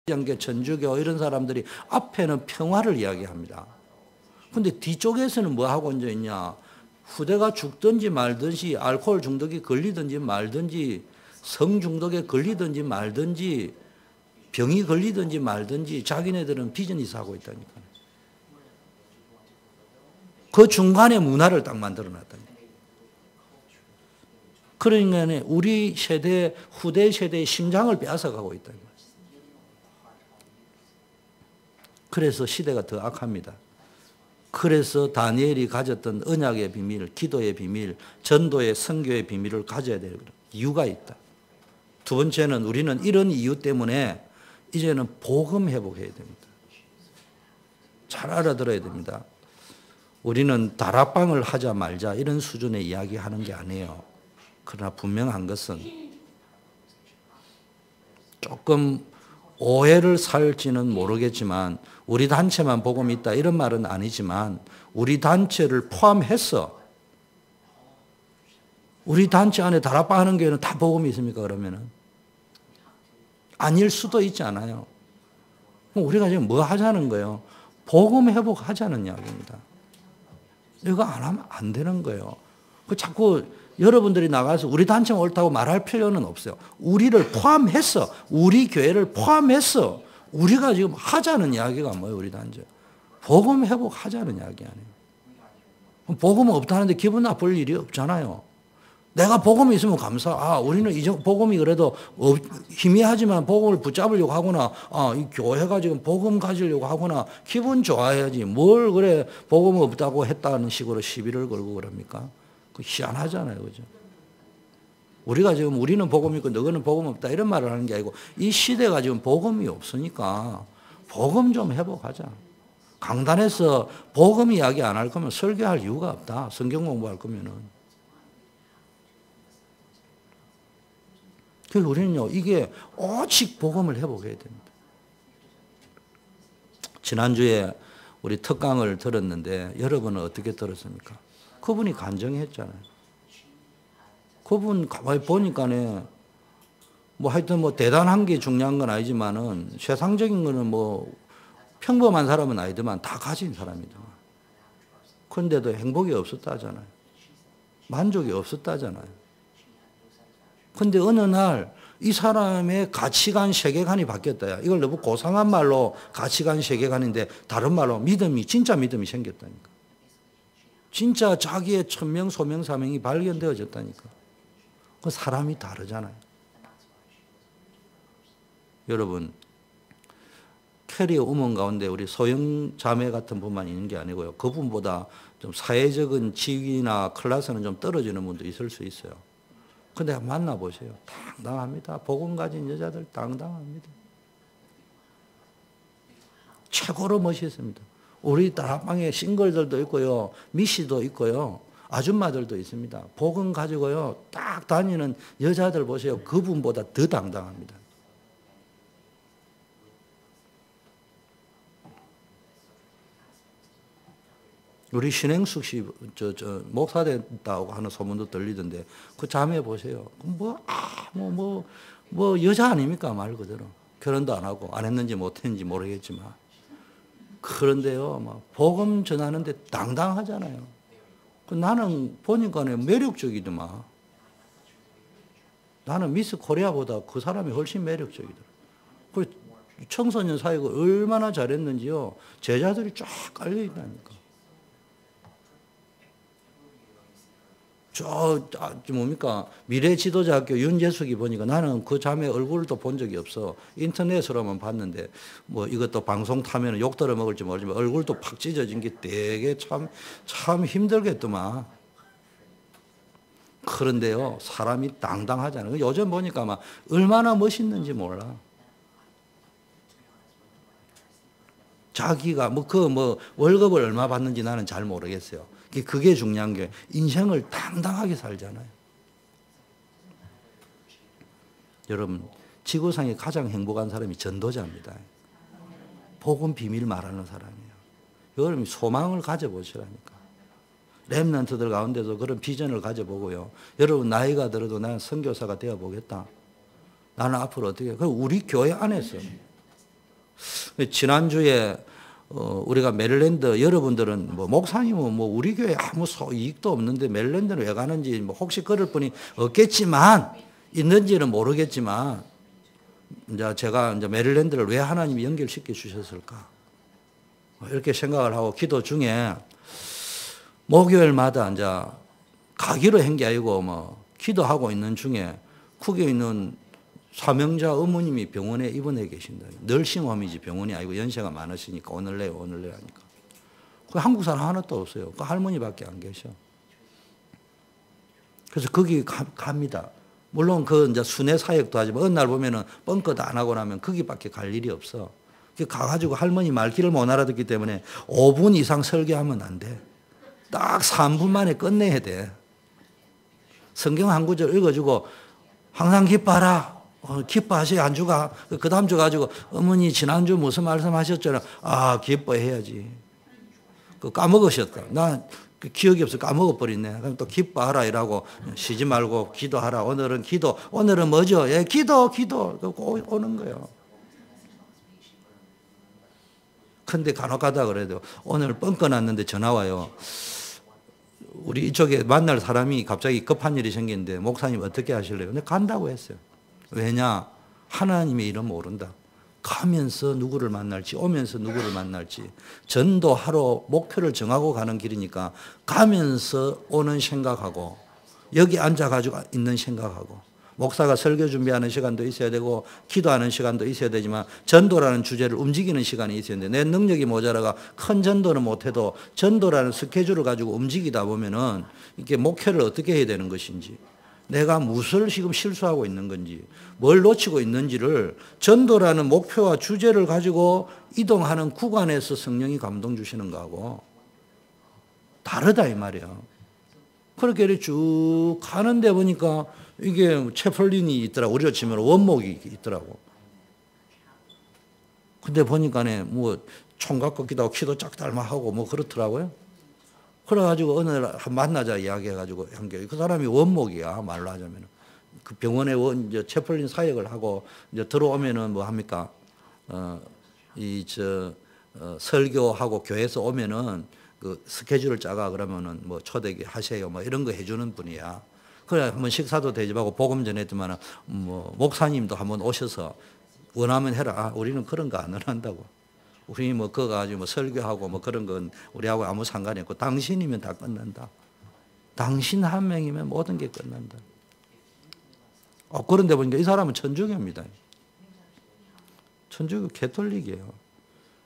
영계, 천주교 이런 사람들이 앞에는 평화를 이야기합니다. 근데 뒤쪽에서는 뭐 하고 앉아 있냐? 후대가 죽든지 말든지, 알코올 중독에 걸리든지 말든지, 성 중독에 걸리든지 말든지, 병이 걸리든지 말든지 자기네들은 비즈니스 하고 있다니까. 그 중간에 문화를 딱 만들어 놨다니까. 그러니까 우리 세대, 후대 세대의 심장을 빼앗아가고 있다니까. 그래서 시대가 더 악합니다. 그래서 다니엘이 가졌던 언약의 비밀, 기도의 비밀, 전도의 선교의 비밀을 가져야 될 이유가 있다. 두 번째는 우리는 이런 이유 때문에 이제는 복음 회복해야 됩니다. 잘 알아들어야 됩니다. 우리는 다락방을 하자 말자 이런 수준의 이야기하는 게 아니에요. 그러나 분명한 것은 조금 오해를 살지는 모르겠지만 우리 단체만 복음이 있다 이런 말은 아니지만 우리 단체를 포함해서 우리 단체 안에 다락방 하는 교회는 다 복음이 있습니까? 그러면은 아닐 수도 있지 않아요. 우리가 지금 뭐 하자는 거예요? 복음 회복하자는 이야기입니다. 이거 안 하면 안 되는 거예요. 자꾸 여러분들이 나가서 우리 단체가 옳다고 말할 필요는 없어요. 우리를 포함해서, 우리 교회를 포함해서 우리가 지금 하자는 이야기가 뭐예요, 우리 단체? 복음 회복하자는 이야기 아니에요. 복음 없다는데 기분 나쁠 일이 없잖아요. 내가 복음이 있으면 우리는 이제 복음이 그래도 희미하지만 복음을 붙잡으려고 하거나, 이 교회가 지금 복음 가지려고 하거나, 기분 좋아야지. 뭘 그래, 복음 없다고 했다는 식으로 시비를 걸고 그럽니까? 그 희한하잖아요. 그죠? 우리가 지금 우리는 복음이 있고 너희는 복음 없다 이런 말을 하는 게 아니고 이 시대가 지금 복음이 없으니까 복음 좀 회복하자. 강단에서 복음 이야기 안 할 거면 설교할 이유가 없다. 성경 공부할 거면은. 그래서 우리는요, 이게 오직 복음을 회복해야 됩니다. 지난주에 우리 특강을 들었는데 여러분은 어떻게 들었습니까? 그분이 간증했잖아요. 그분 가만히 보니까네, 하여튼 대단한 게 중요한 건 아니지만은 세상적인 거는 평범한 사람은 아니더만 다 가진 사람이더만. 그런데도 행복이 없었다잖아요. 만족이 없었다잖아요. 근데 어느 날 이 사람의 가치관, 세계관이 바뀌었다. 이걸 너무 고상한 말로 가치관, 세계관인데 다른 말로 진짜 믿음이 생겼다니까. 진짜 자기의 천명, 소명, 사명이 발견되어졌다니까. 그 사람이 다르잖아요. 여러분, 캐리어 우먼 가운데 우리 소영 자매 같은 분만 있는 게 아니고요. 그분보다 좀 사회적인 지위나 클래스는 좀 떨어지는 분도 있을 수 있어요. 근데 만나보세요. 당당합니다. 복음 가진 여자들 당당합니다. 최고로 멋있습니다. 우리 다락방에 싱글들도 있고요. 미시도 있고요. 아줌마들도 있습니다. 복음 가지고요. 딱 다니는 여자들 보세요. 그분보다 더 당당합니다. 우리 신행숙 씨, 목사 됐다고 하는 소문도 들리던데, 그 자매 보세요. 여자 아닙니까? 말 그대로. 결혼도 안 하고, 안 했는지 못 했는지 모르겠지만. 그런데요, 복음 전하는데 당당하잖아요. 나는 보니까 매력적이더만. 나는 미스 코리아보다 그 사람이 훨씬 매력적이더라. 그 청소년 사역을 얼마나 잘했는지요. 제자들이 쫙 깔려있다니까. 미래지도자학교 윤재숙이 보니까 나는 그 자매 얼굴도 본 적이 없어. 인터넷으로만 봤는데, 이것도 방송 타면 욕 들어 먹을지 모르지만 얼굴도 팍 찢어진 게 되게 참 힘들겠더만. 그런데요, 사람이 당당하잖아요. 요즘 보니까 얼마나 멋있는지 몰라. 자기가 월급을 얼마 받는지 나는 잘 모르겠어요. 그게 중요한 게 인생을 당당하게 살잖아요. 여러분, 지구상에 가장 행복한 사람이 전도자입니다. 복음 비밀 말하는 사람이에요. 여러분이 소망을 가져보시라니까. 렘넌트들 가운데서 그런 비전을 가져보고요. 여러분 나이가 들어도 나는 선교사가 되어보겠다. 나는 앞으로 어떻게, 그럼 우리 교회 안에서 지난주에 우리가 메릴랜드 여러분들은 뭐 목사님은 뭐 우리 교회 아무 이익도 없는데 메릴랜드는 왜 가는지 뭐 혹시 그럴 분이 없겠지만 있는지는 모르겠지만 이제 제가 이제 메릴랜드를 왜 하나님이 연결시켜 주셨을까 이렇게 생각을 하고 기도 중에 목요일마다 이제 가기로 한 게 아니고 뭐 기도하고 있는 중에 국에 있는 사명자 어머님이 병원에 입원해 계신다. 널싱홈이지 병원이 아니고 연세가 많으시니까 오늘 내요 하니까. 그 한국 사람 하나도 없어요. 그 할머니밖에 안 계셔. 그래서 거기 갑니다. 물론 그 이제 순회 사역도 하지만 어느 날 보면은 뻥끗 안 하고 나면 거기밖에 갈 일이 없어. 가가지고 할머니 말귀를 못 알아듣기 때문에 5분 이상 설교하면 안 돼. 딱 3분 만에 끝내야 돼. 성경 한 구절 읽어주고 항상 기뻐하라. 기뻐하셔야 안주가 그 다음 주 가지고 어머니 지난주 무슨 말씀하셨잖아. 아 기뻐해야지. 그 까먹으셨다. 나 그 기억이 없어 까먹어버렸네. 그럼 또 기뻐하라 이라고 쉬지 말고 기도하라. 오늘은 기도. 오늘은 뭐죠? 예, 기도. 오는 거예요. 근데 간혹 가다 그래도 오늘 뻥커 났는데 전화 와요. 우리 이쪽에 만날 사람이 갑자기 급한 일이 생겼는데 목사님 어떻게 하실래요? 근데 간다고 했어요. 왜냐? 하나님의 일은 모른다. 가면서 누구를 만날지 오면서 누구를 만날지 전도하러 목표를 정하고 가는 길이니까 가면서 오는 생각하고 여기 앉아가지고 있는 생각하고 목사가 설교 준비하는 시간도 있어야 되고 기도하는 시간도 있어야 되지만 전도라는 주제를 움직이는 시간이 있어야 되는데 내 능력이 모자라가 큰 전도는 못해도 전도라는 스케줄을 가지고 움직이다 보면은 이게 목표를 어떻게 해야 되는 것인지 내가 무엇을 지금 실수하고 있는 건지 뭘 놓치고 있는지를 전도라는 목표와 주제를 가지고 이동하는 구간에서 성령이 감동 주시는 거하고 다르다 이 말이야. 그렇게 쭉 가는데 보니까 이게 채플린이 있더라고. 우리로 치면 원목이 있더라고. 근데 보니까 뭐 총각 걷기도 하고 키도 짝달마하고 뭐 그렇더라고요. 그래가지고 어느 날 만나자 이야기해가지고 한 게 그 사람이 원목이야 말로 하자면 그 병원에 이제 채플린 사역을 하고 이제 들어오면은 뭐 합니까 설교하고 교회에서 오면은 그 스케줄을 짜가 그러면은 뭐 초대기 하세요 뭐 이런 거 해주는 분이야. 그래 한번 식사도 대접하고 복음 전했더만은 뭐 목사님도 한번 오셔서 원하면 해라. 우리는 그런 거 안 한다고. 우리 뭐 그거 가지고 뭐 설교하고 뭐 그런 건 우리하고 아무 상관이 없고 당신이면 다 끝난다. 당신 한 명이면 모든 게 끝난다. 그런데 보니까 이 사람은 천주교입니다. 천주교 개톨릭이에요.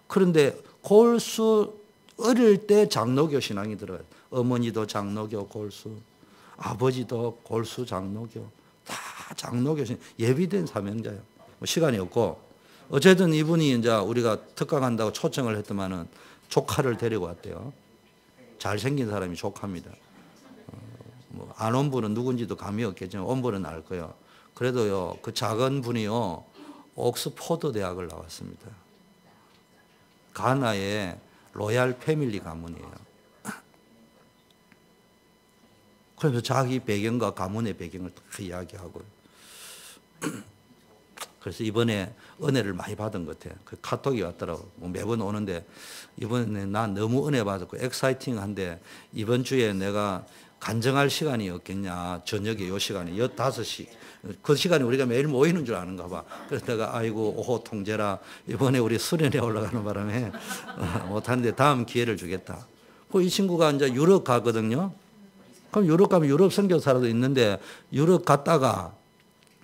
그런데 골수 어릴 때 장로교 신앙이 들어요. 어머니도 장로교 골수, 아버지도 골수 장로교, 다 장로교 신앙, 예비된 사명자예요. 뭐 시간이 없고. 어쨌든 이분이 이제 우리가 특강 한다고 초청을 했더만은 조카를 데리고 왔대요. 잘생긴 사람이 조카입니다. 뭐 안 온 분은 누군지도 감이 없겠지만 온 분은 알 거예요. 그래도요, 그 작은 분이요, 옥스포드 대학을 나왔습니다. 가나의 로얄 패밀리 가문이에요. 그래서 자기 배경과 가문의 배경을 다 이야기하고. 그래서 이번에 은혜를 많이 받은 것 같아요. 그 카톡이 왔더라고. 뭐 매번 오는데 이번에 난 너무 은혜 받았고 엑사이팅한데 이번 주에 내가 간증할 시간이 없겠냐. 저녁에 요 시간에 5시. 그 시간에 우리가 매일 모이는 줄 아는가 봐. 그래서 내가 아이고 오호 통제라. 이번에 우리 수련회 올라가는 바람에 못하는데 다음 기회를 주겠다. 그 이 친구가 이제 유럽 가거든요. 그럼 유럽 가면 유럽 선교사라도 있는데 유럽 갔다가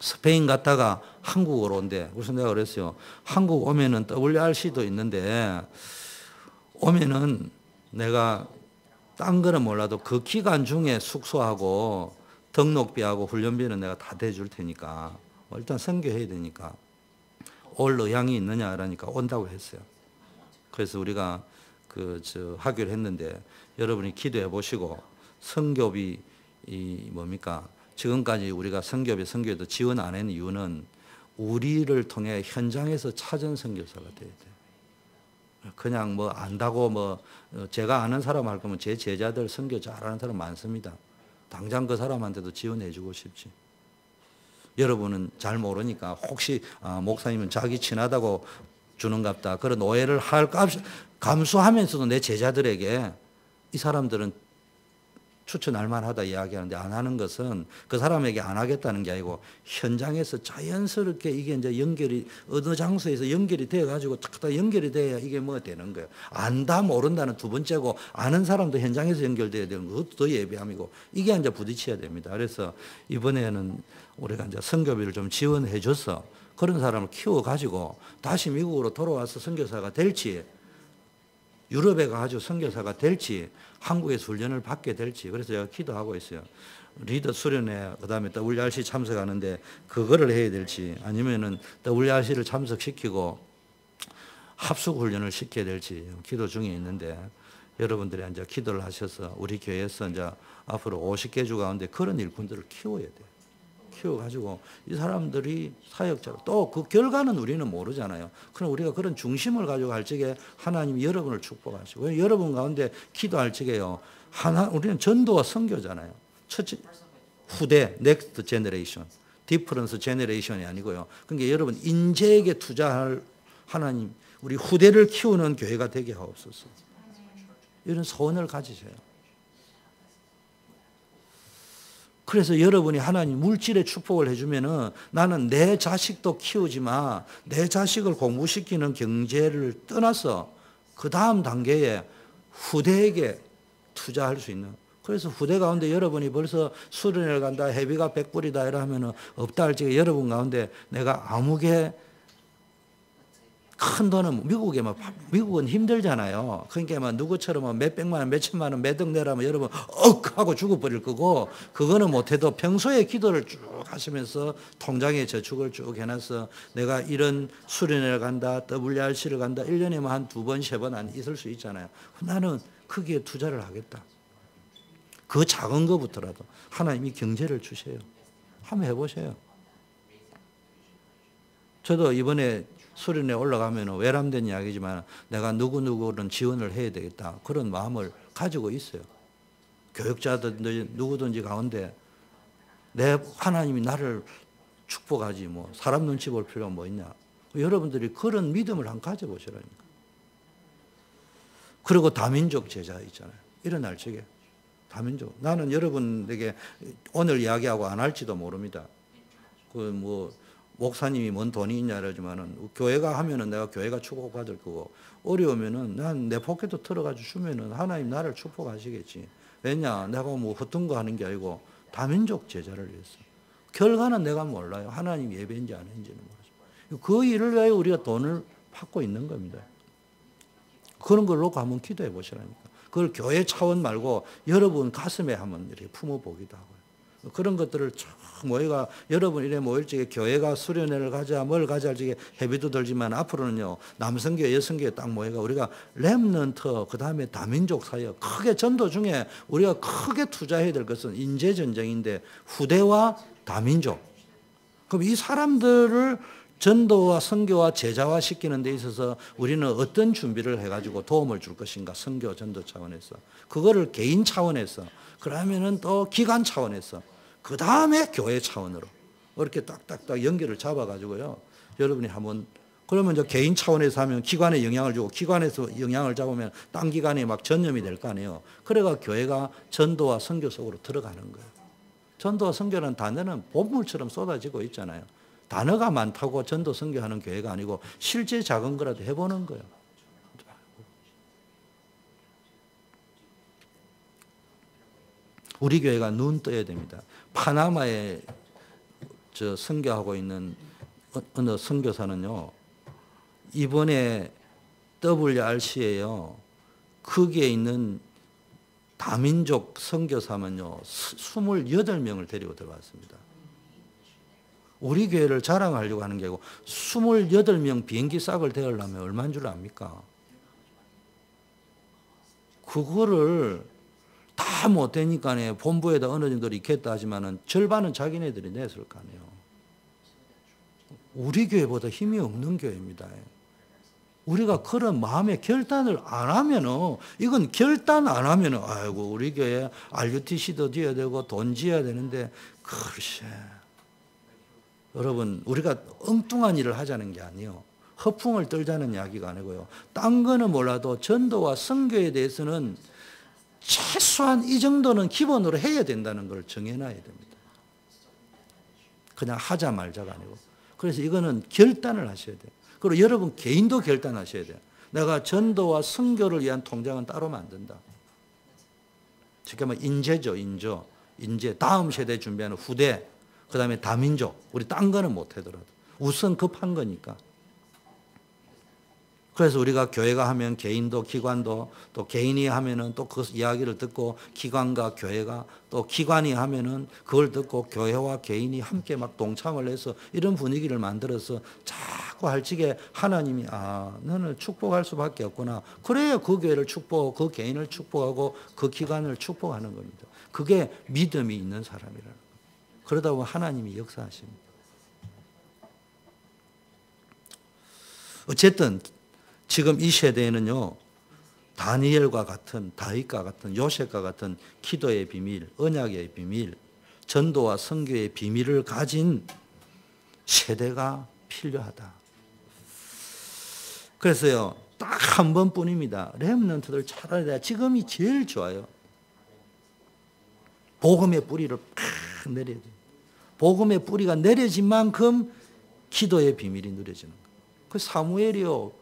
스페인 갔다가 한국으로 온대. 그래서 내가 그랬어요. 한국 오면은 WRC도 있는데 오면은 내가 딴 거는 몰라도 그 기간 중에 숙소하고 등록비하고 훈련비는 내가 다 대줄 테니까 일단 선교해야 되니까 올 의향이 있느냐 그러니까 온다고 했어요. 그래서 우리가 하기로 했는데 여러분이 기도해 보시고 선교비 뭡니까? 지금까지 우리가 선교에도 지원 안 하는 이유는 우리를 통해 현장에서 찾은 선교사가 돼야 돼요. 그냥 뭐 안다고 뭐 제가 아는 사람 할 거면 제 제자들 선교 잘하는 사람 많습니다. 당장 그 사람한테도 지원해 주고 싶지. 여러분은 잘 모르니까 혹시 목사님은 자기 친하다고 주는갑다. 그런 오해를 감수하면서도 내 제자들에게 이 사람들은 추천할 만하다 이야기하는데 안 하는 것은 그 사람에게 안 하겠다는 게 아니고 현장에서 자연스럽게 이게 이제 연결이 어느 장소에서 연결이 되어 가지고 탁탁 연결이 돼야 이게 뭐 되는 거예요. 안다 모른다는 두 번째고 아는 사람도 현장에서 연결돼야 되는 것도 더 예비함이고 이게 이제 부딪혀야 됩니다. 그래서 이번에는 우리가 이제 선교비를 좀 지원해 줘서 그런 사람을 키워 가지고 다시 미국으로 돌아와서 선교사가 될지 유럽에 가가지고 선교사가 될지 한국에서 훈련을 받게 될지 그래서 제가 기도하고 있어요. 리더 수련회 그다음에 WRC 참석하는데 그거를 해야 될지 아니면은 WRC를 참석시키고 합숙 훈련을 시켜야 될지 기도 중에 있는데 여러분들이 이제 기도를 하셔서 우리 교회에서 이제 앞으로 50개 주 가운데 그런 일꾼들을 키워야 돼요. 키워가지고 이 사람들이 사역자로 또 그 결과는 우리는 모르잖아요. 그럼 우리가 그런 중심을 가지고 할 적에 하나님이 여러분을 축복하시고 여러분 가운데 기도할 적에요. 우리는 전도와 선교잖아요. 첫째 후대 넥스트 제너레이션 디퍼런스 제너레이션이 아니고요. 그러니까 여러분 인재에게 투자할 하나님 우리 후대를 키우는 교회가 되게 하옵소서. 이런 소원을 가지세요. 그래서 여러분이 하나님 물질의 축복을 해주면은 나는 내 자식도 키우지만 내 자식을 공부시키는 경제를 떠나서 그 다음 단계에 후대에게 투자할 수 있는. 그래서 후대 가운데 여러분이 벌써 수련회를 간다, 회비가 100불이다 이러면은 없다 할 적에 여러분 가운데 내가 아무개 큰 돈은 미국은 힘들잖아요. 그러니까 누구처럼 몇백만 원, 몇천만 원 매덕 내라면 여러분 하고 죽어버릴 거고 그거는 못해도 평소에 기도를 쭉 하시면서 통장에 저축을 쭉 해놔서 내가 이런 수련회를 간다, WRC를 간다 1년에 한 2번, 3번 안 있을 수 있잖아요. 나는 거기에 투자를 하겠다. 그 작은 것부터라도 하나님이 경제를 주세요. 한번 해보세요. 저도 이번에 수련회 올라가면 외람된 이야기지만 내가 누구누구는 지원을 해야 되겠다. 그런 마음을 가지고 있어요. 교육자든지 누구든지 가운데 내 하나님이 나를 축복하지 뭐 사람 눈치 볼 필요가 뭐 있냐. 여러분들이 그런 믿음을 한번 가져보시라니까. 그리고 다민족 제자 있잖아요. 일어날 적에 다민족. 나는 여러분에게 오늘 이야기하고 안 할지도 모릅니다. 목사님이 뭔 돈이 있냐 그러지만은 교회가 하면은 내가 교회가 축복받을 거고 어려우면은 난 내 포켓도 들어가지고 주면은 하나님 나를 축복하시겠지. 왜냐 내가 뭐 허튼 거 하는 게 아니고 다민족 제자를 위해서. 결과는 내가 몰라요. 하나님 예배인지 아닌지는 모르죠. 그 일을 위하여 우리가 돈을 받고 있는 겁니다. 그런 걸로 한번 기도해 보시라니까. 그걸 교회 차원 말고 여러분 가슴에 한번 이렇게 품어보기도 하고요. 그런 것들을 쫙 모여가 여러분 이래 모일 적에 교회가 수련회를 가자 뭘 가자 할 적에 회비도 들지만 앞으로는요 남성교회 여성교회 딱 모여가 우리가 렘넌트 그다음에 다민족 사역 크게 전도 중에 우리가 크게 투자해야 될 것은 인재전쟁인데 후대와 다민족. 그럼 이 사람들을 전도와 선교와 제자화 시키는 데 있어서 우리는 어떤 준비를 해가지고 도움을 줄 것인가. 선교 전도 차원에서 그거를 개인 차원에서 그러면은 또 기관 차원에서 그 다음에 교회 차원으로 이렇게 딱딱딱 연결을 잡아가지고요. 여러분이 한번 그러면 이제 개인 차원에서 하면 기관에 영향을 주고 기관에서 영향을 잡으면 딴 기관에 막 전염이 될 거 아니에요. 그래가 교회가 전도와 선교 속으로 들어가는 거예요. 전도와 선교라는 단어는 보물처럼 쏟아지고 있잖아요. 단어가 많다고 전도 선교하는 교회가 아니고 실제 작은 거라도 해보는 거예요. 우리 교회가 눈 떠야 됩니다. 파나마에 선교하고 있는 어느 선교사는요. 이번에 WRC에요. 거기에 있는 다민족 선교사면요. 28명을 데리고 들어왔습니다. 우리 교회를 자랑하려고 하는 게 아니고 28명 비행기 싹을 대하려면 얼마인 줄 압니까? 그거를 다 못 되니까 본부에다 어느 정도 있겠다 하지만은 절반은 자기네들이 냈을 거 아니에요. 우리 교회보다 힘이 없는 교회입니다. 우리가 그런 마음의 결단을 안 하면은 이건 결단 안 하면은 아이고 우리 교회 RUTC도 지어야 되고 돈 지어야 되는데 글쎄 여러분 우리가 엉뚱한 일을 하자는 게 아니에요. 허풍을 떨자는 이야기가 아니고요. 딴 거는 몰라도 전도와 선교에 대해서는 최소한 이 정도는 기본으로 해야 된다는 걸 정해놔야 됩니다. 그냥 하자 말자가 아니고. 그래서 이거는 결단을 하셔야 돼요. 그리고 여러분 개인도 결단하셔야 돼요. 내가 전도와 선교를 위한 통장은 따로 만든다. 쉽게 말하면 인재죠, 인재. 다음 세대 준비하는 후대. 그 다음에 다민족. 우리 딴 거는 못 하더라도. 우선 급한 거니까. 그래서 우리가 교회가 하면 개인도 기관도 또 개인이 하면은 또 그 이야기를 듣고 기관과 교회가 또 기관이 하면은 그걸 듣고 교회와 개인이 함께 막 동참을 해서 이런 분위기를 만들어서 자꾸 할지게 하나님이 너는 축복할 수밖에 없구나. 그래야 그 교회를 그 개인을 축복하고 그 기관을 축복하는 겁니다. 그게 믿음이 있는 사람이라는 거예요. 그러다 보면 하나님이 역사하십니다. 어쨌든 지금 이 세대에는요, 다니엘과 같은, 다윗과 같은, 요셉과 같은 기도의 비밀, 언약의 비밀, 전도와 선교의 비밀을 가진 세대가 필요하다. 그래서요, 딱 한 번뿐입니다. 렘넌트들 찾아야 돼. 지금이 제일 좋아요. 복음의 뿌리를 팍 내려야 돼요. 복음의 뿌리가 내려진 만큼 기도의 비밀이 누려지는 거예요. 그 사무엘이요,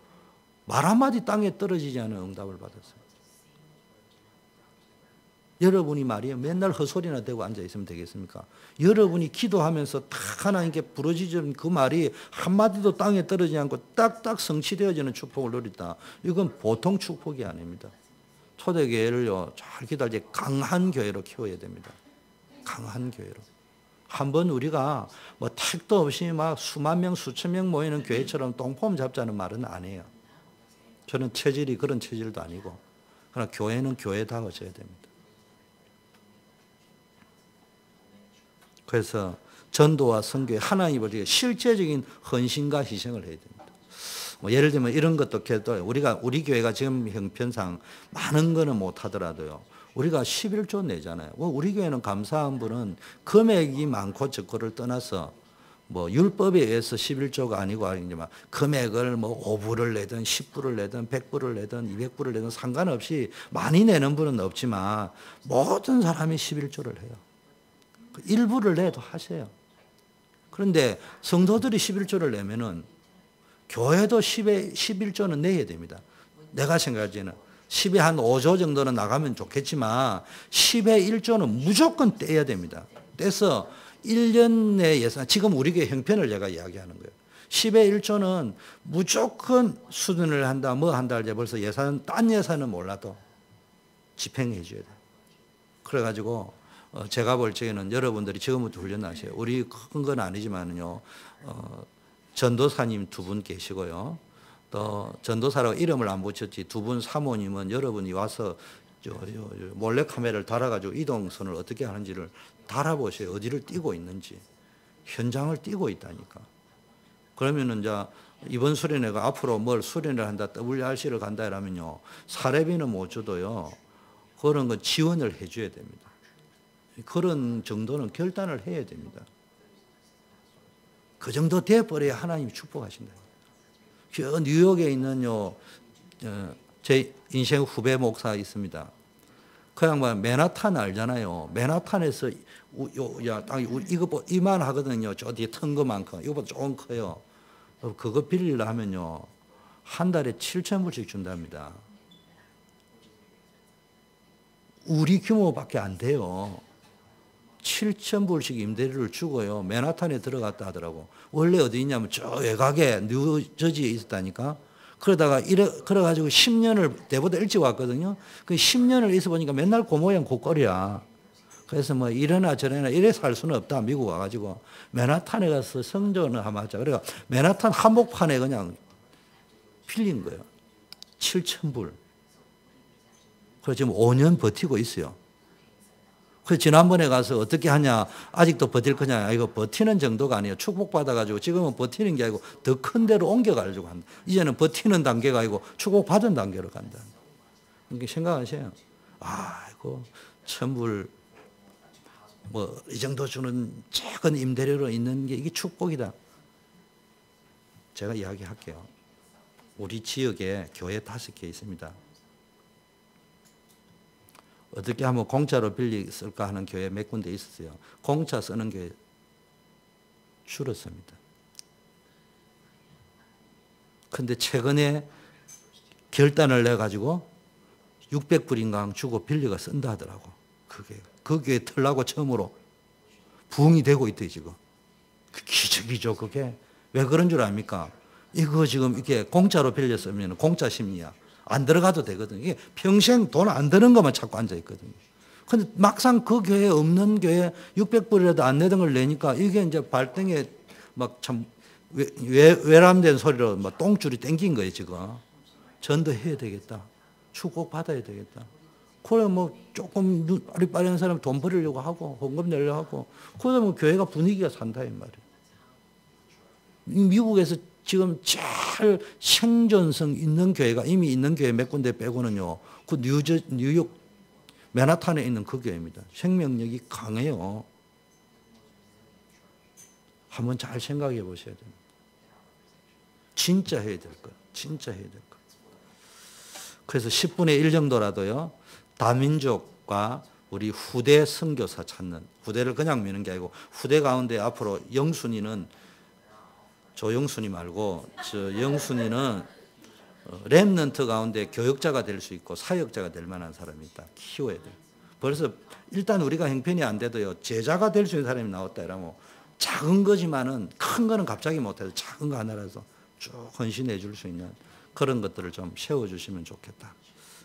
말 한마디 땅에 떨어지지 않은 응답을 받았어요. 여러분이 말이에요. 맨날 헛소리나 대고 앉아있으면 되겠습니까? 여러분이 기도하면서 딱 하나님께 부러지는 그 말이 한마디도 땅에 떨어지지 않고 딱딱 성취되어지는 축복을 누린다. 이건 보통 축복이 아닙니다. 초대교회를요, 잘 기다리게 강한 교회로 키워야 됩니다. 강한 교회로. 한번 우리가 뭐 택도 없이 막 수만 명, 수천 명 모이는 교회처럼 똥폼 잡자는 말은 아니에요. 저는 체질이 그런 체질도 아니고, 그러나 교회는 교회다워져야 됩니다. 그래서 전도와 선교에 하나님을 실제적인 헌신과 희생을 해야 됩니다. 뭐 예를 들면 이런 것도 우리 교회가 지금 형편상 많은 거는 못 하더라도요, 우리가 11조 내잖아요. 우리 교회는 감사한 분은 금액이 많고 적고를 떠나서 뭐 율법에 의해서 11조가 아니고 아니지만 금액을 뭐 5불을 내든 10불을 내든 100불을 내든 200불을 내든 상관없이 많이 내는 분은 없지만 모든 사람이 11조를 해요. 일부를 내도 하세요. 그런데 성도들이 11조를 내면은 교회도 11조는 내야 됩니다. 내가 생각하기에는 10에 한 5조 정도는 나가면 좋겠지만 10에 1조는 무조건 떼야 됩니다. 떼서 1년 내 예산, 지금 우리 교회 형편을 제가 이야기하는 거예요. 10에 1조는 무조건 수준을 한다, 뭐 한다 할 때 벌써 딴 예산은 몰라도 집행해 줘야 돼요. 그래가지고 제가 볼 적에는 여러분들이 지금부터 훈련하세요. 우리 큰 건 아니지만요, 전도사님 2분 계시고요. 또 전도사라고 이름을 안 붙였지 2분 사모님은 여러분이 와서 몰래 카메라를 달아가지고 이동선을 어떻게 하는지를 달아보세요. 어디를 뛰고 있는지. 현장을 뛰고 있다니까. 그러면은 이제 이번 수련회가 앞으로 뭘 수련을 한다, WRC를 간다 이러면요, 사례비는 못 줘도요, 그런 거 지원을 해줘야 됩니다. 그런 정도는 결단을 해야 됩니다. 그 정도 돼버려야 하나님이 축복하신다. 뉴욕에 있는요, 제 인생 후배 목사 있습니다. 그 양반 맨하탄 알잖아요. 맨하탄에서 땅이 이만하거든요. 저 뒤에 튼 것만큼. 이거보다 조금 커요. 그거 빌리려 하면요, 한 달에 7,000불씩 준답니다. 우리 규모밖에 안 돼요. 7,000불씩 임대료를 주고요, 맨하탄에 들어갔다 하더라고. 원래 어디 있냐면 저 외곽에 뉴저지에 있었다니까. 그러다가 그래가지고 10년을 내보다 일찍 왔거든요. 그 10년을 있어 보니까 맨날 그 모양 그 꼴이야. 그래서 뭐 이러나 저러나 이래 살 수는 없다. 미국 와가지고 맨하탄에 가서 성전을 한번 하자. 그래가 맨하탄 한복판에 그냥 빌린 거예요. 7,000불. 그래서 지금 5년 버티고 있어요. 그래서 지난번에 가서 어떻게 하냐, 아직도 버틸 거냐, 이거 버티는 정도가 아니에요. 축복받아가지고 지금은 버티는 게 아니고 더 큰 데로 옮겨가려고 한다. 이제는 버티는 단계가 아니고 축복받은 단계로 간다. 이렇게 생각하세요. 아이고, 1,000불, 뭐, 이 정도 주는 작은 임대료로 있는 게 이게 축복이다. 제가 이야기할게요. 우리 지역에 교회 5개 있습니다. 어떻게 하면 공짜로 빌리 쓸까 하는 교회 몇 군데 있었어요. 공짜 쓰는 교회 줄었습니다. 근데 최근에 결단을 내가지고 600불인가 주고 빌리가 쓴다 하더라고. 그게 그 교회 털라고 처음으로 부흥이 되고 있대 지금. 기적이죠 그게. 왜 그런 줄 압니까? 이거 지금 이게 공짜로 빌렸으면 공짜 심리야. 안 들어가도 되거든. 이게 평생 돈 안 드는 것만 찾고 앉아 있거든요. 근데 막상 그 교회 없는 교회 600불이라도 안 내던 걸 내니까 이게 이제 발등에 막 참 외람된 소리로 막 똥줄이 땡긴 거예요 지금. 전도해야 되겠다. 축복 받아야 되겠다. 그래 뭐 조금 눈알이 빠른 사람 돈 벌으려고 하고 헌금 내려고 하고 그러다 보면 교회가 분위기가 산다 이 말이에요. 미국에서 지금 제일 생존성 있는 교회가 이미 있는 교회 몇 군데 빼고는요. 그 뉴욕 맨하탄에 있는 그 교회입니다. 생명력이 강해요. 한번 잘 생각해 보셔야 됩니다. 진짜 해야 될 거예요. 진짜 해야 될 거예요. 그래서 10분의 1 정도라도요. 다민족과 우리 후대 선교사 찾는, 후대를 그냥 미는 게 아니고 후대 가운데 앞으로 영순이는 조영순이 말고 저 영순이는 렘넌트 가운데 교역자가 될 수 있고 사역자가 될 만한 사람이 있다. 키워야 돼요. 벌써 일단 우리가 형편이 안 돼도요. 제자가 될 수 있는 사람이 나왔다 이러면 작은 거지만은 큰 거는 갑자기 못해도 작은 거 하나라서 쭉 헌신해 줄 수 있는 그런 것들을 좀 세워주시면 좋겠다.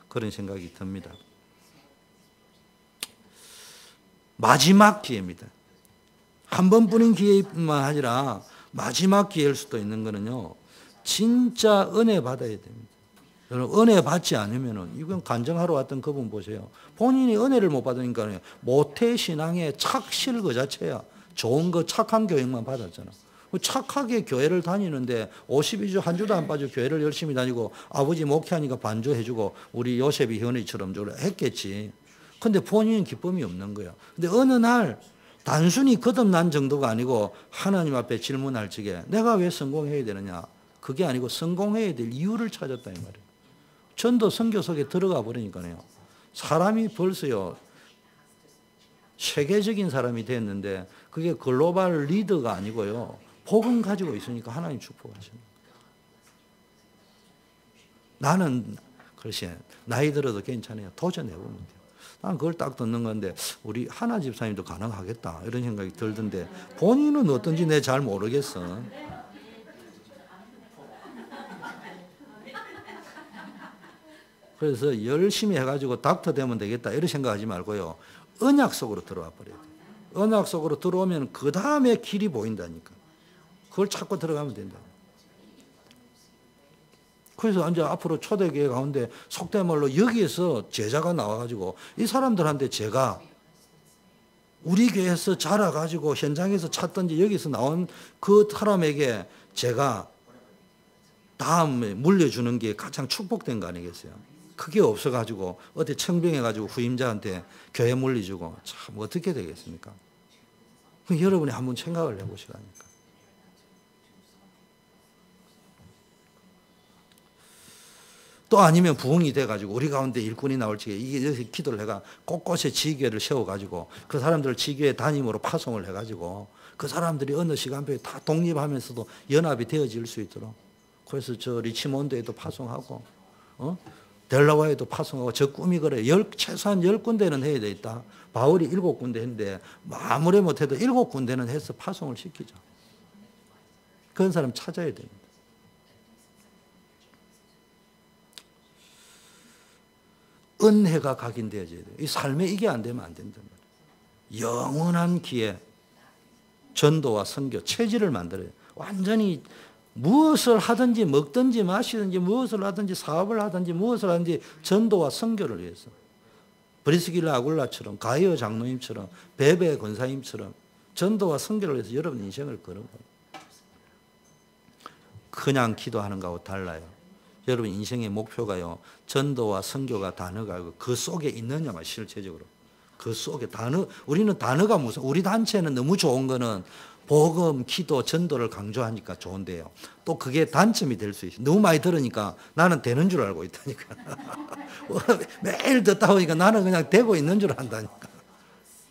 그런 생각이 듭니다. 마지막 기회입니다. 한 번뿐인 기회뿐만 아니라 마지막 기회일 수도 있는 거는요. 진짜 은혜 받아야 됩니다. 여러분 은혜 받지 않으면은 이건 간증하러 왔던 그분 보세요. 본인이 은혜를 못 받으니까 모태신앙의 착실 그 자체야. 좋은 거 착한 교육만 받았잖아. 착하게 교회를 다니는데 52주 한 주도 안 빠져 교회를 열심히 다니고 아버지 목회하니까 반주해주고 우리 요셉이 현이처럼 했겠지. 근데 본인은 기쁨이 없는 거야. 근데 어느 날 단순히 거듭난 정도가 아니고 하나님 앞에 질문할 적에 내가 왜 성공해야 되느냐. 그게 아니고 성공해야 될 이유를 찾았다 이 말이에요. 전도 선교 속에 들어가 버리니까요. 사람이 벌써요. 세계적인 사람이 됐는데 그게 글로벌 리더가 아니고요. 복음 가지고 있으니까 하나님 축복하십니다. 나는 글쎄 나이 들어도 괜찮아요. 도전해보면 돼요. 난 그걸 딱 듣는 건데 우리 하나 집사님도 가능하겠다 이런 생각이 들던데 본인은 어떤지 내가 잘 모르겠어. 그래서 열심히 해가지고 닥터 되면 되겠다 이런 생각하지 말고요. 언약 속으로 들어와 버려야 돼요. 언약 속으로 들어오면 그 다음에 길이 보인다니까. 그걸 찾고 들어가면 된다. 그래서 이제 앞으로 초대교회 가운데 속된 말로 여기에서 제자가 나와가지고 이 사람들한테 제가 우리 교회에서 자라가지고 현장에서 찾든지 여기서 나온 그 사람에게 제가 다음에 물려주는 게 가장 축복된 거 아니겠어요? 그게 없어가지고 어디 청병해가지고 후임자한테 교회 물려주고 참 어떻게 되겠습니까? 여러분이 한번 생각을 해보시라니까. 또 아니면 부흥이 돼가지고 우리 가운데 일꾼이 나올 적에 이게 기도를 해가 곳곳에 지교회를 세워가지고 그 사람들을 지교회 담임으로 파송을 해가지고 그 사람들이 어느 시간표에 다 독립하면서도 연합이 되어질 수 있도록 그래서 저 리치몬드에도 파송하고 델라와에도 파송하고 저 꿈이 그래 최소한 10군데는 해야 되겠다. 바울이 7군데 했는데 아무리 못해도 7군데는 해서 파송을 시키자. 그런 사람 찾아야 됩니다. 은혜가 각인되어져야 돼요. 이 삶에 이게 안 되면 안 된단 말이에요. 영원한 기회, 전도와 선교, 체질을 만들어요. 완전히 무엇을 하든지 먹든지 마시든지 무엇을 하든지 사업을 하든지 무엇을 하든지 전도와 선교를 위해서. 브리스길라 아굴라처럼 가이어 장로님처럼 베베 권사님처럼 전도와 선교를 위해서 여러분 인생을 걸은 거예요. 그냥 기도하는 거하고 달라요. 여러분 인생의 목표가요. 전도와 선교가 단어가 그 속에 있느냐만 실체적으로. 그 속에 우리는 단어가 무슨, 우리 단체는 너무 좋은 거는 복음, 기도, 전도를 강조하니까 좋은데요. 또 그게 단점이 될 수 있어요. 너무 많이 들으니까 나는 되는 줄 알고 있다니까. 매일 듣다 보니까 나는 그냥 되고 있는 줄 안다니까.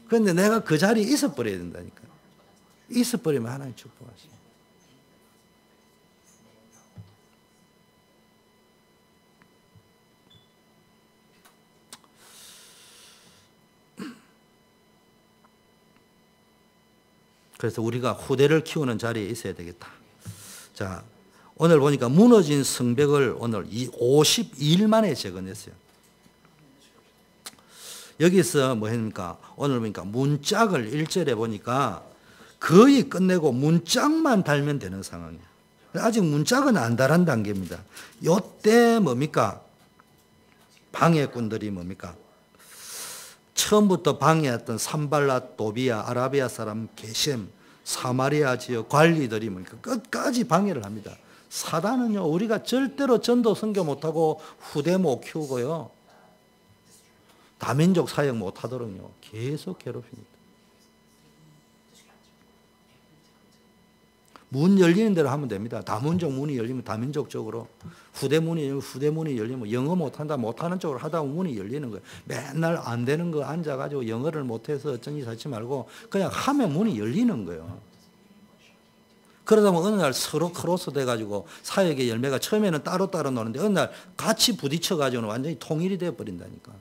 그런데 내가 그 자리에 있어 버려야 된다니까. 있어 버리면 하나님 축복하시죠. 그래서 우리가 후대를 키우는 자리에 있어야 되겠다. 자, 오늘 보니까 무너진 성벽을 오늘 52일 만에 재건했어요. 여기서 뭐 합니까? 오늘 보니까 문짝을 1절에 보니까 거의 끝내고 문짝만 달면 되는 상황이에요. 아직 문짝은 안 달한 단계입니다. 요때 뭡니까? 방해꾼들이 뭡니까? 처음부터 방해했던 산발랏, 도비아, 아라비아 사람, 게셈, 사마리아 지역 관리들이 뭡니까? 끝까지 방해를 합니다. 사단은요, 우리가 절대로 전도 선교 못하고 후대 못 키우고요, 다민족 사역 못하도록요, 계속 괴롭힙니다. 문 열리는 대로 하면 됩니다. 다문적 문이 열리면 다민족적으로, 후대 문이 열리면 영어 못하는 쪽으로 하다 보면 문이 열리는 거예요. 맨날 안 되는 거 앉아가지고 영어를 못해서 어쩐지 하지 말고 그냥 하면 문이 열리는 거예요. 그러다 보면 어느 날 서로 크로스 돼가지고 사역의 열매가 처음에는 따로따로 노는데 어느 날 같이 부딪혀가지고는 완전히 통일이 되어버린다니까.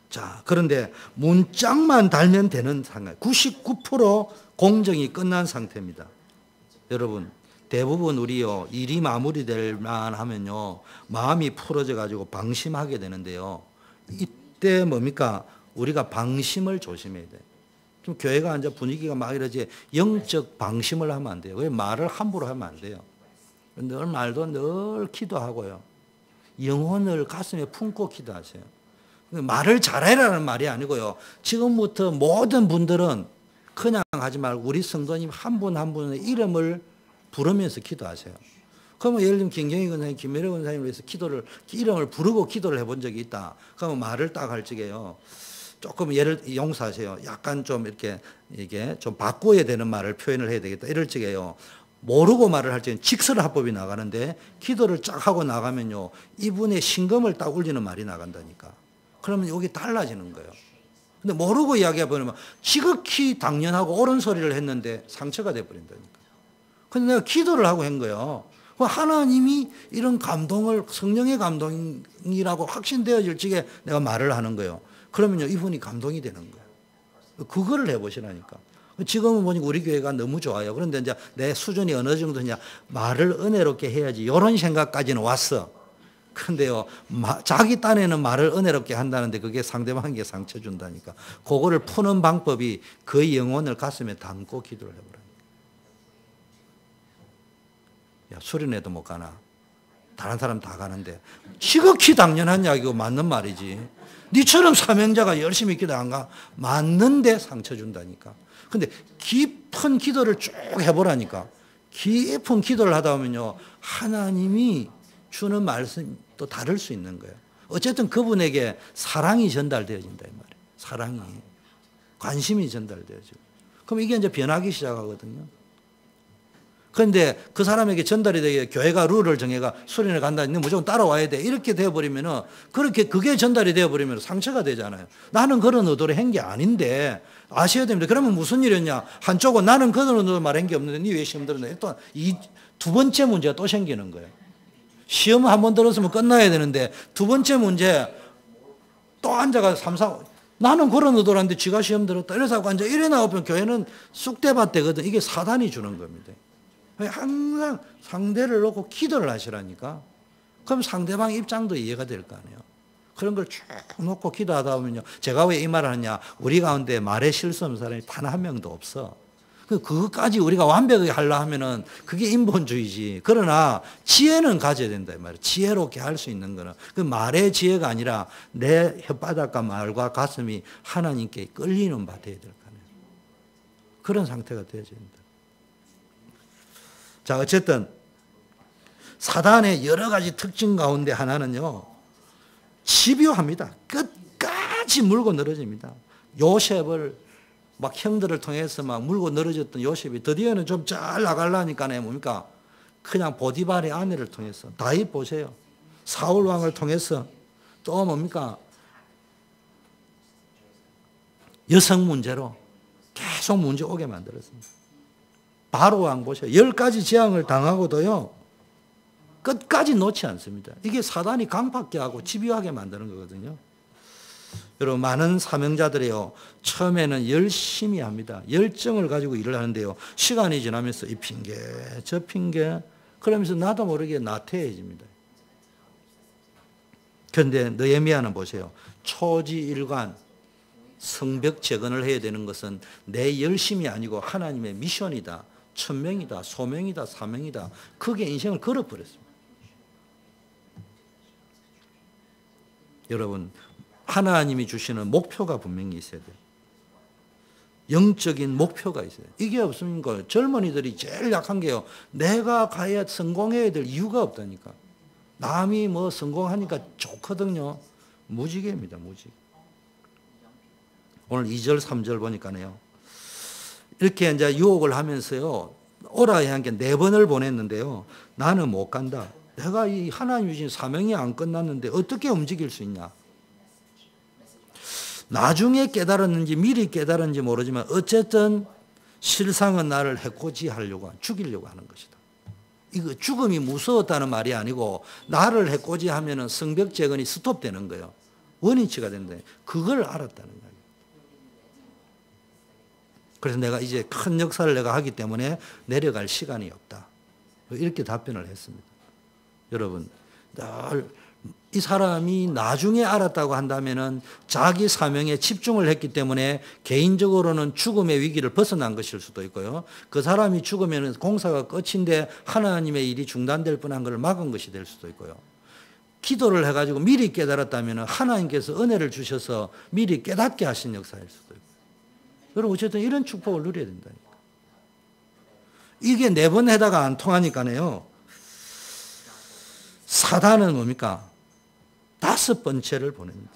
자, 그런데 문짝만 달면 되는 상황, 99% 공정이 끝난 상태입니다. 여러분, 대부분 우리요, 일이 마무리될 만 하면요, 마음이 풀어져 가지고 방심하게 되는데요, 이때 뭡니까? 우리가 방심을 조심해야 돼요. 좀 교회가 이제 분위기가 막 이러지, 영적 방심을 하면 안 돼요. 왜? 말을 함부로 하면 안 돼요. 늘 말도 늘 기도하고요, 영혼을 가슴에 품고 기도하세요. 말을 잘해라는 말이 아니고요, 지금부터 모든 분들은 그냥 하지 말고 우리 성도님 한 분 한 분의 이름을 부르면서 기도하세요. 그러면 예를 들면 김경희 권사님, 김미래 권사님을 위해서 이름을 부르고 기도를 해본 적이 있다. 그러면 말을 딱 할 적에요, 조금 용서하세요, 약간 좀 이게 좀 바꿔야 되는 말을 표현을 해야 되겠다. 이럴 적에요, 모르고 말을 할 적엔 직설화법이 나가는데 기도를 쫙 하고 나가면요, 이분의 신금을 딱 울리는 말이 나간다니까. 그러면 여기 달라지는 거예요. 근데 모르고 이야기해버리면 지극히 당연하고 옳은 소리를 했는데 상처가 돼버린다니까. 근데 내가 기도를 하고 한 거예요. 하나님이 이런 감동을, 성령의 감동이라고 확신되어질 적에 내가 말을 하는 거예요. 그러면요, 이분이 감동이 되는 거예요. 그거를 해보시라니까. 지금은 보니까 우리 교회가 너무 좋아요. 그런데 이제 내 수준이 어느 정도냐, 말을 은혜롭게 해야지, 이런 생각까지는 왔어. 그런데요, 자기 딴에는 말을 은혜롭게 한다는데 그게 상대방에게 상처 준다니까. 그거를 푸는 방법이 그 영혼을 가슴에 담고 기도를 해보라. 야, 수련회도 못 가나? 다른 사람 다 가는데. 지극히 당연한 이야기고 맞는 말이지. 니처럼 사명자가 열심히 기도 안 가? 맞는데 상처 준다니까. 근데 깊은 기도를 쭉 해보라니까. 깊은 기도를 하다 보면요, 하나님이 주는 말씀이 또 다를 수 있는 거예요. 어쨌든 그분에게 사랑이 전달되어진다, 이 말이에요. 사랑이. 관심이 전달되어지고. 그럼 이게 이제 변하기 시작하거든요. 그런데 그 사람에게 전달이 되게 교회가 룰을 정해가 수련회 간다, 무조건 따라와야 돼, 이렇게 되어버리면은, 그게 전달이 되어버리면 상처가 되잖아요. 나는 그런 의도로 한 게 아닌데, 아셔야 됩니다. 그러면 무슨 일이었냐? 한쪽은 나는 그런 의도로 말한 게 없는데, 니 왜 시험 들었냐? 또 이 두 번째 문제가 또 생기는 거예요. 시험 한 번 들었으면 끝나야 되는데, 두 번째 문제, 또 앉아가 3, 4, 나는 그런 의도로 하는데 지가 시험 들었다. 이래서 앉아, 이래 나오면 교회는 쑥대밭대거든. 이게 사단이 주는 겁니다. 항상 상대를 놓고 기도를 하시라니까. 그럼 상대방 입장도 이해가 될 거 아니에요. 그런 걸 쭉 놓고 기도하다 보면요, 제가 왜 이 말을 하냐, 우리 가운데 말에 실수 없는 사람이 단 한 명도 없어. 그것까지 우리가 완벽하게 하려 하면은 그게 인본주의지. 그러나 지혜는 가져야 된다 이 말이에요. 지혜롭게 할 수 있는 거는 그 말의 지혜가 아니라 내 혓바닥과 말과 가슴이 하나님께 끌리는 바 되어야 될 거 아니에요. 그런 상태가 되어야 된다. 자, 어쨌든 사단의 여러 가지 특징 가운데 하나는요, 집요합니다. 일찍 물고 늘어집니다. 요셉을 막 형들을 통해서 막 물고 늘어졌던 요셉이 드디어는 좀 잘 나가려니까네 뭡니까? 그냥 보디발의 아내를 통해서 다윗 보세요. 사울 왕을 통해서 또 뭡니까? 여성 문제로 계속 문제 오게 만들었습니다. 바로 왕 보세요. 10가지 재앙을 당하고도요. 끝까지 놓지 않습니다. 이게 사단이 강팍게 하고 집요하게 만드는 거거든요. 여러분 많은 사명자들이요. 처음에는 열심히 합니다. 열정을 가지고 일을 하는데요. 시간이 지나면서 이 핑계 저 핑계 그러면서 나도 모르게 나태해집니다. 그런데 느헤미야는 보세요. 초지일관 성벽 재건을 해야 되는 것은 내 열심이 아니고 하나님의 미션이다. 천명이다. 소명이다. 사명이다. 그게 인생을 걸어버렸습니다. 여러분 하나님이 주시는 목표가 분명히 있어야 돼요. 영적인 목표가 있어요. 이게 없으니까 젊은이들이 제일 약한 게요. 내가 가야 성공해야 될 이유가 없다니까. 남이 뭐 성공하니까 좋거든요. 무지개입니다. 무지개. 오늘 2절 3절 보니까요. 이렇게 이제 유혹을 하면서요. 오라 향께 4번을 보냈는데요. 나는 못 간다. 내가 이 하나님이 주신 사명이 안 끝났는데 어떻게 움직일 수 있냐. 나중에 깨달았는지 미리 깨달았는지 모르지만 어쨌든 실상은 나를 해코지하려고 죽이려고 하는 것이다. 이거 죽음이 무서웠다는 말이 아니고 나를 해코지하면은 성벽 재건이 스톱되는 거예요. 원인치가 된다. 그걸 알았다는 거예요. 그래서 내가 이제 큰 역사를 내가 하기 때문에 내려갈 시간이 없다. 이렇게 답변을 했습니다. 여러분, 이 사람이 나중에 알았다고 한다면은 자기 사명에 집중을 했기 때문에 개인적으로는 죽음의 위기를 벗어난 것일 수도 있고요. 그 사람이 죽으면 공사가 끝인데 하나님의 일이 중단될 뻔한 걸 막은 것이 될 수도 있고요. 기도를 해가지고 미리 깨달았다면 하나님께서 은혜를 주셔서 미리 깨닫게 하신 역사일 수도 있고. 여러분 어쨌든 이런 축복을 누려야 된다니까. 이게 4번 해다가 안 통하니까요. 사단은 뭡니까? 5번째를 보냅니다.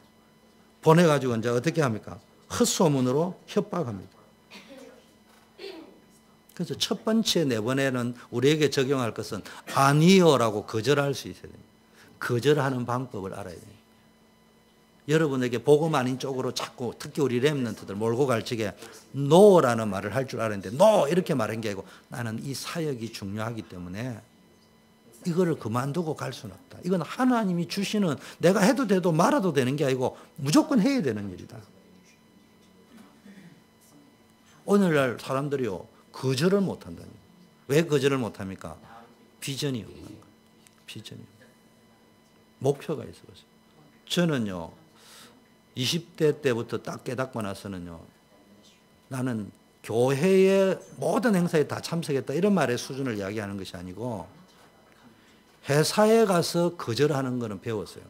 보내가지고 이제 어떻게 합니까? 헛소문으로 협박합니다. 그래서 첫 번째 4번에는 우리에게 적용할 것은 아니요라고 거절할 수 있어야 됩니다. 거절하는 방법을 알아야 됩니다. 여러분에게 복음 아닌 쪽으로 자꾸 특히 우리 렘넌트들 몰고 갈 적에 no라는 말을 할 줄 알았는데 no 이렇게 말한 게 아니고 나는 이 사역이 중요하기 때문에 이거를 그만두고 갈 수는 없다. 이건 하나님이 주시는 내가 해도 돼도 말아도 되는 게 아니고 무조건 해야 되는 일이다. 오늘날 사람들이요. 거절을 못한다니. 왜 거절을 못합니까? 비전이 없는 거예요. 비전이. 목표가 있어서. 저는요. 20대 때부터 딱 깨닫고 나서는요. 나는 교회의 모든 행사에 다 참석했다. 이런 말의 수준을 이야기하는 것이 아니고 회사에 가서 거절하는 거는 배웠어요.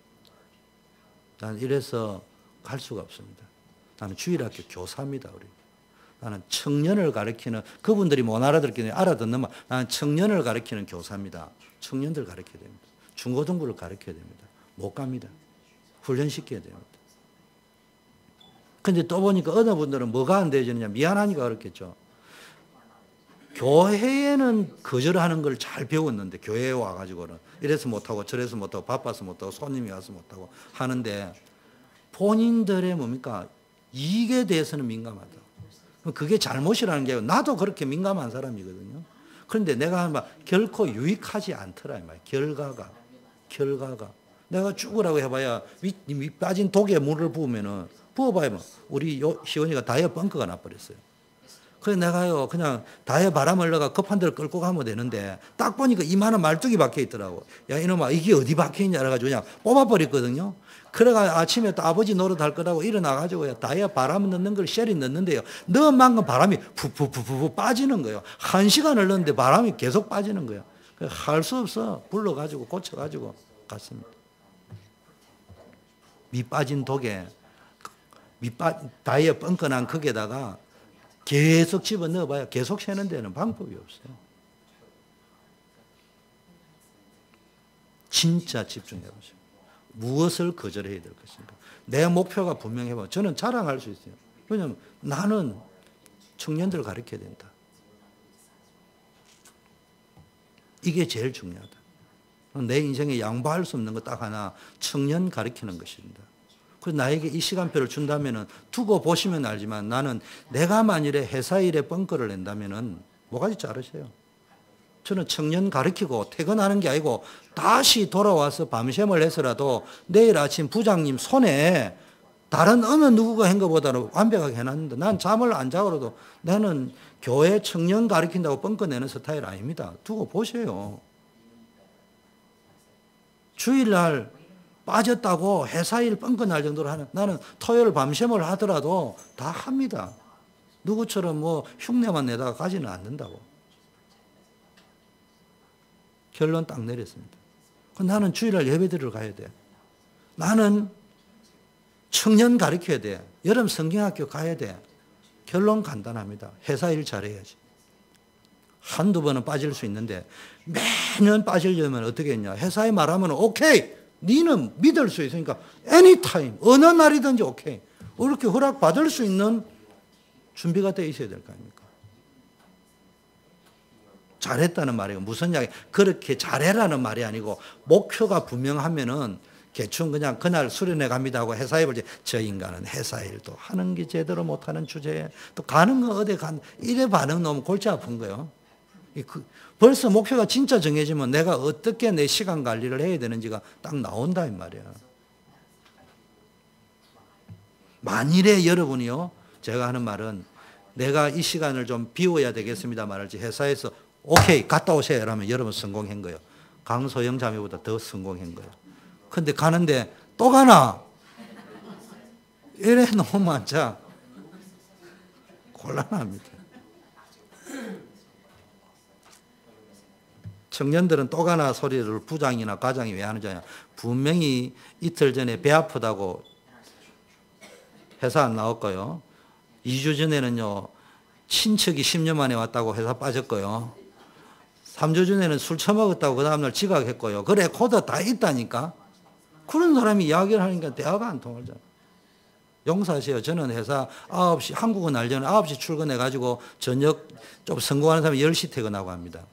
나는 이래서 갈 수가 없습니다. 나는 주일학교 교사입니다. 우리. 나는 청년을 가르치는 그분들이 못 알아듣기는 알아듣는 말. 나는 청년을 가르치는 교사입니다. 청년들 가르쳐야 됩니다. 중고등부를 가르쳐야 됩니다. 못 갑니다. 훈련시켜야 됩니다. 근데 또 보니까 어느 분들은 뭐가 안 되어지느냐 미안하니까 그렇겠죠. 교회에는 거절하는 걸 잘 배웠는데 교회에 와가지고는 이래서 못하고 저래서 못하고 바빠서 못하고 손님이 와서 못하고 하는데 본인들의 뭡니까 이익에 대해서는 민감하다. 그게 잘못이라는 게 나도 그렇게 민감한 사람이거든요. 그런데 내가 막 결코 유익하지 않더라. 결과가 내가 죽으라고 해봐야 윗 빠진 독에 물을 부으면은 부어봐야 우리 시원이가 다이어 벙커가 나버렸어요. 그래서 내가요, 그냥 다에 바람을 넣어가 급한 데를 끌고 가면 되는데, 딱 보니까 이만한 말뚝이 박혀 있더라고. 야, 이놈아, 이게 어디 박혀 있냐? 그래가지고 그냥 뽑아버렸거든요. 그래가 아침에 또 아버지 노릇 할 거라고 일어나가지고 다에 바람 넣는 걸 쉘이 넣는데요. 넣은 만큼 바람이 푸푸푸푸 빠지는 거예요. 1시간을 넣는데 바람이 계속 빠지는 거예요. 할 수 없어. 불러가지고 고쳐가지고 갔습니다. 밑 빠진 독에, 다이에 뻥끈한 거기에다가 계속 집어넣어봐야 계속 새는 데는 방법이 없어요. 진짜 집중해보세요. 무엇을 거절해야 될 것인가. 내 목표가 분명해봐. 저는 자랑할 수 있어요. 왜냐하면 나는 청년들을 가르쳐야 된다. 이게 제일 중요하다. 내 인생에 양보할 수 없는 거 딱 하나, 청년 가르치는 것입니다. 그래서 나에게 이 시간표를 준다면 두고 보시면 알지만 나는 내가 만일에 회사 일에 뻥커를 낸다면 뭐가지 자르세요. 저는 청년 가르치고 퇴근하는 게 아니고 다시 돌아와서 밤샘을 해서라도 내일 아침 부장님 손에 다른 어느 누구가 한 것보다는 완벽하게 해놨는데 난 잠을 안 자고라도 나는 교회 청년 가르친다고 뻥커내는 스타일 아닙니다. 두고 보세요. 주일날 빠졌다고 회사일 뻥커날 정도로 하는, 나는 토요일 밤샘을 하더라도 다 합니다. 누구처럼 뭐 흉내만 내다가 가지는 않는다고. 결론 딱 내렸습니다. 나는 주일날 예배드리러 가야 돼. 나는 청년 가르쳐야 돼. 여름 성경학교 가야 돼. 결론 간단합니다. 회사 일 잘해야지. 한두 번은 빠질 수 있는데 매년 빠지려면 어떻게 했냐. 회사에 말하면 오케이. 니는 믿을 수 있으니까 anytime 어느 날이든지 오케이. 이렇게 허락받을 수 있는 준비가 돼 있어야 될 거 아닙니까. 잘했다는 말이고 무슨 이야기, 그렇게 잘해라는 말이 아니고 목표가 분명하면은 대충 그냥 그날 수련회 갑니다 하고 회사에 볼지 저 인간은 회사 일도 하는 게 제대로 못하는 주제에 또 가는 거 어디 간 이래 반응 너무 골치 아픈 거예요. 벌써 목표가 진짜 정해지면 내가 어떻게 내 시간 관리를 해야 되는지가 딱 나온다 이 말이야. 만일에 여러분이요, 제가 하는 말은 내가 이 시간을 좀 비워야 되겠습니다 말할지 회사에서 오케이 갔다 오세요 라면 여러분 성공한 거예요. 강소영 자매보다 더 성공한 거예요. 근데 가는데 또 가나? 이래 놓으면 자 곤란합니다. 청년들은 또 가나 소리를 부장이나 과장이 왜 하는지 아냐. 분명히 이틀 전에 배 아프다고 회사 안 나왔고요. 2주 전에는요 친척이 10년 만에 왔다고 회사 빠졌고요. 3주 전에는 술 처먹었다고 그 다음날 지각했고요. 그래 코드 다 있다니까. 그런 사람이 이야기를 하니까 대화가 안 통하잖아요. 용서하세요. 저는 회사 9시, 한국은 알잖아요. 9시 출근해가지고 저녁 좀 성공하는 사람이 10시 퇴근하고 합니다.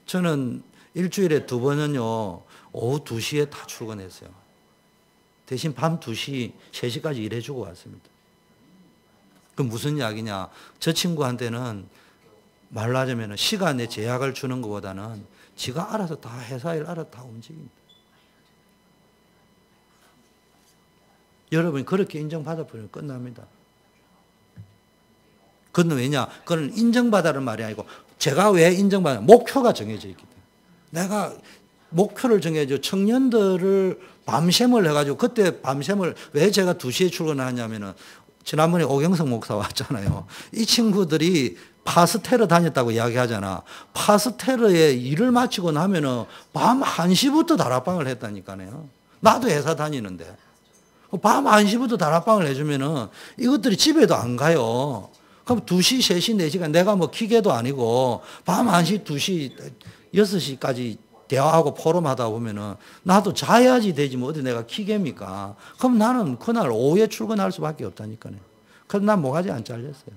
저는 일주일에 2번은요, 오후 2시에 다 출근했어요. 대신 밤 2시, 3시까지 일해주고 왔습니다. 그 무슨 이야기냐. 저 친구한테는 말로 하자면 시간에 제약을 주는 것보다는 지가 알아서 다 회사 일 알아서 다 움직입니다. 여러분이 그렇게 인정받아 버리면 끝납니다. 그건 왜냐? 그건 인정받아라는 말이 아니고 제가 왜 인정받냐? 목표가 정해져 있기 때문에. 내가 목표를 정해줘. 청년들을 밤샘을 해가지고 그때 밤샘을 왜 제가 2시에 출근하냐면은 지난번에 오경석 목사 왔잖아요. 이 친구들이 파스텔러 다녔다고 이야기하잖아. 파스텔러에 일을 마치고 나면은 밤 1시부터 다락방을 했다니까요. 나도 회사 다니는데. 밤 1시부터 다락방을 해주면은 이것들이 집에도 안 가요. 그럼 2시, 3시, 4시간 내가 뭐 기계도 아니고 밤 1시, 2시, 6시까지 대화하고 포럼하다 보면은 나도 자야지 되지 뭐 어디 내가 기계입니까? 그럼 나는 그날 오후에 출근할 수밖에 없다니까요. 그래서 난 뭐가지 안 잘렸어요.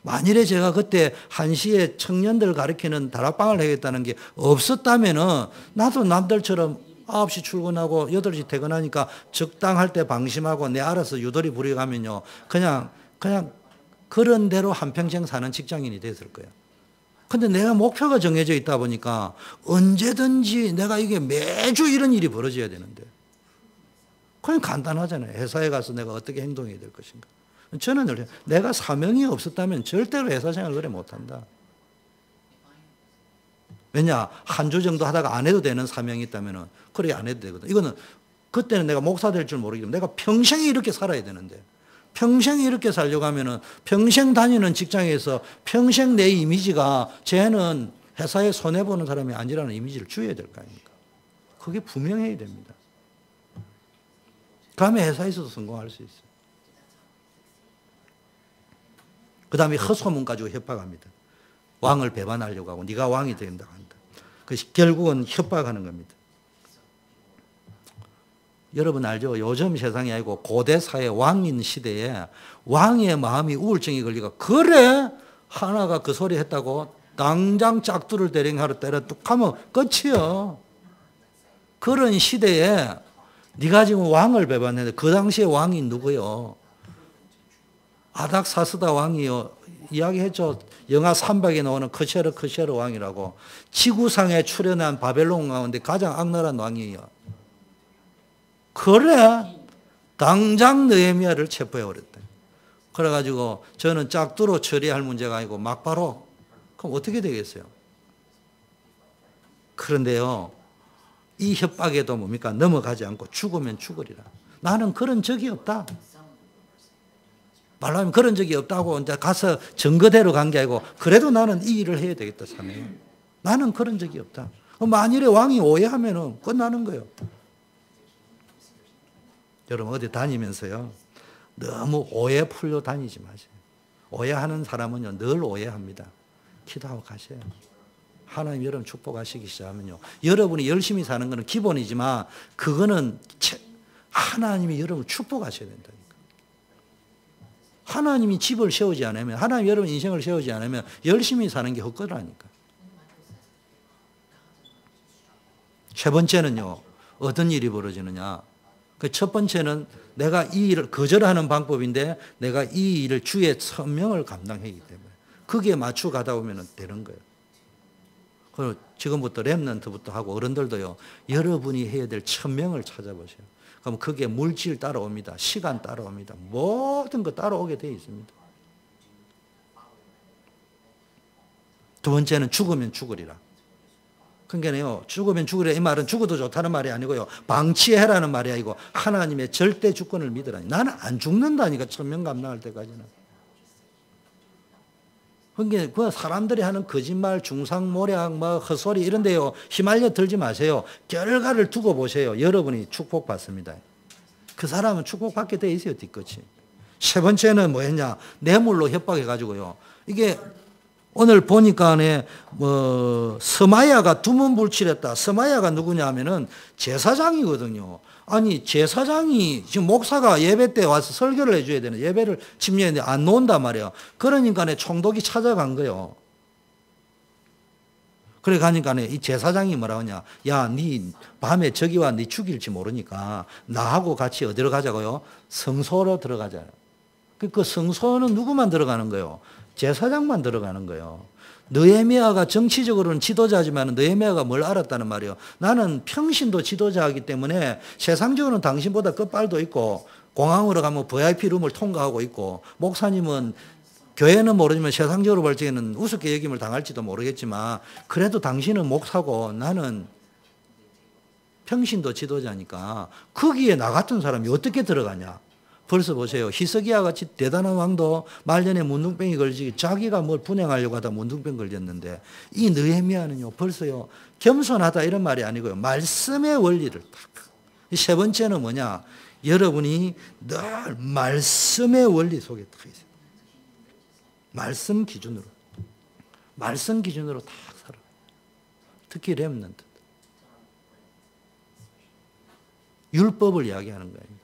만일에 제가 그때 1시에 청년들 가르치는 다락방을 하겠다는 게 없었다면은 나도 남들처럼 9시 출근하고 8시 퇴근하니까 적당할 때 방심하고 내 알아서 유도리 부려가면요. 그냥 그런 대로 한평생 사는 직장인이 됐을 거예요. 근데 내가 목표가 정해져 있다 보니까 언제든지 내가 이게 매주 이런 일이 벌어져야 되는데. 그냥 간단하잖아요. 회사에 가서 내가 어떻게 행동해야 될 것인가. 저는 내가 사명이 없었다면 절대로 회사 생활을 그래 못한다. 왜냐? 한 주 정도 하다가 안 해도 되는 사명이 있다면 그래 안 해도 되거든. 이거는 그때는 내가 목사 될 줄 모르기 때문에 내가 평생 이렇게 살아야 되는데 평생 이렇게 살려고 하면은 평생 다니는 직장에서 평생 내 이미지가 쟤는 회사에 손해보는 사람이 아니라는 이미지를 주어야 될 거 아닙니까? 그게 분명해야 됩니다. 그러면 회사에서도 성공할 수 있어요. 그 다음에 헛소문 가지고 협박합니다. 왕을 배반하려고 하고 네가 왕이 된다고 한다. 그 결국은 협박하는 겁니다. 여러분 알죠? 요즘 세상이 아니고 고대 사회 왕인 시대에 왕의 마음이 우울증이 걸리고 그래 하나가 그 소리 했다고 당장 짝두를 대령하러 때려 뚝 하면 끝이요. 그런 시대에 네가 지금 왕을 배봤는데 그 당시에 왕이 누구요? 아닥사스다 왕이요. 이야기했죠. 영화 300에 나오는 크쉐르 왕이라고. 지구상에 출현한 바벨론 가운데 가장 악랄한 왕이에요. 그래 당장 느헤미야를 체포해버렸다. 그래가지고 저는 짝두로 처리할 문제가 아니고 막바로 그럼 어떻게 되겠어요? 그런데요. 이 협박에도 뭡니까? 넘어가지 않고 죽으면 죽으리라. 나는 그런 적이 없다. 말하면 그런 적이 없다고 이제 가서 증거대로 간 게 아니고 그래도 나는 이 일을 해야 되겠다 사네요. 나는 그런 적이 없다. 만일에 왕이 오해하면 끝나는 거예요. 여러분 어디 다니면서요. 너무 오해 풀려 다니지 마세요. 오해하는 사람은요 늘 오해합니다. 기도하고 가세요. 하나님 여러분 축복하시기 시작하면요. 여러분이 열심히 사는 것은 기본이지만 그거는 하나님이 여러분 축복하셔야 된다니까. 하나님이 집을 세우지 않으면 하나님 여러분 인생을 세우지 않으면 열심히 사는 게 헛거라니까. 세 번째는요. 어떤 일이 벌어지느냐. 그 첫 번째는 내가 이 일을 거절하는 방법인데 내가 이 일을 주의 천명을 감당하기 때문에 거기에 맞춰 가다 보면 되는 거예요. 그리고 지금부터 렘넌트부터 하고 어른들도요. 여러분이 해야 될 천명을 찾아보세요. 그럼 거기에 물질 따라옵니다. 시간 따라옵니다. 모든 거 따라오게 되어 있습니다. 두 번째는 죽으면 죽으리라. 그러니까요. 죽으면 죽으리라 이 말은 죽어도 좋다는 말이 아니고요. 방치해라는 말이 아니고 하나님의 절대 주권을 믿으라니. 나는 안 죽는다니까 천명 감당할 때까지는. 그러니까 그 사람들이 하는 거짓말, 중상모략, 뭐 헛소리 이런 데요. 휘말려 들지 마세요. 결과를 두고 보세요. 여러분이 축복받습니다. 그 사람은 축복받게 돼 있어요. 뒤끝이. 세 번째는 뭐 했냐. 뇌물로 협박해가지고요. 이게 오늘 보니까 서마야가 두문불출했다. 서마야가 누구냐 하면은 제사장이거든요. 아니 제사장이 지금 목사가 예배 때 와서 설교를 해줘야 되는 예배를 침례했는데 안 놓는단 말이에요. 그러니까 총독이 찾아간 거예요. 그래 가니까 이 제사장이 뭐라고 하냐. 야, 니 밤에 저기와 니 죽일지 모르니까 나하고 같이 어디로 가자고요? 성소로 들어가자. 그 성소는 누구만 들어가는 거예요? 제사장만 들어가는 거예요. 느헤미야가 정치적으로는 지도자지만 느헤미야가 뭘 알았다는 말이에요. 나는 평신도 지도자이기 때문에 세상적으로는 당신보다 끝발도 있고 공항으로 가면 VIP 룸을 통과하고 있고 목사님은 교회는 모르지만 세상적으로 볼 적에는 우습게 여김을 당할지도 모르겠지만 그래도 당신은 목사고 나는 평신도 지도자니까 거기에 나 같은 사람이 어떻게 들어가냐. 벌써 보세요. 히스기야 같이 대단한 왕도 말년에 문둥병이 걸리기 자기가 뭘 분양하려고 하다 문둥병 걸렸는데 이 느헤미야는요 벌써요 겸손하다 이런 말이 아니고요. 말씀의 원리를 세 번째는 뭐냐. 여러분이 늘 말씀의 원리 속에 딱 있어요. 말씀 기준으로 딱 살아. 특히 렘넌트 율법을 이야기하는 거예요.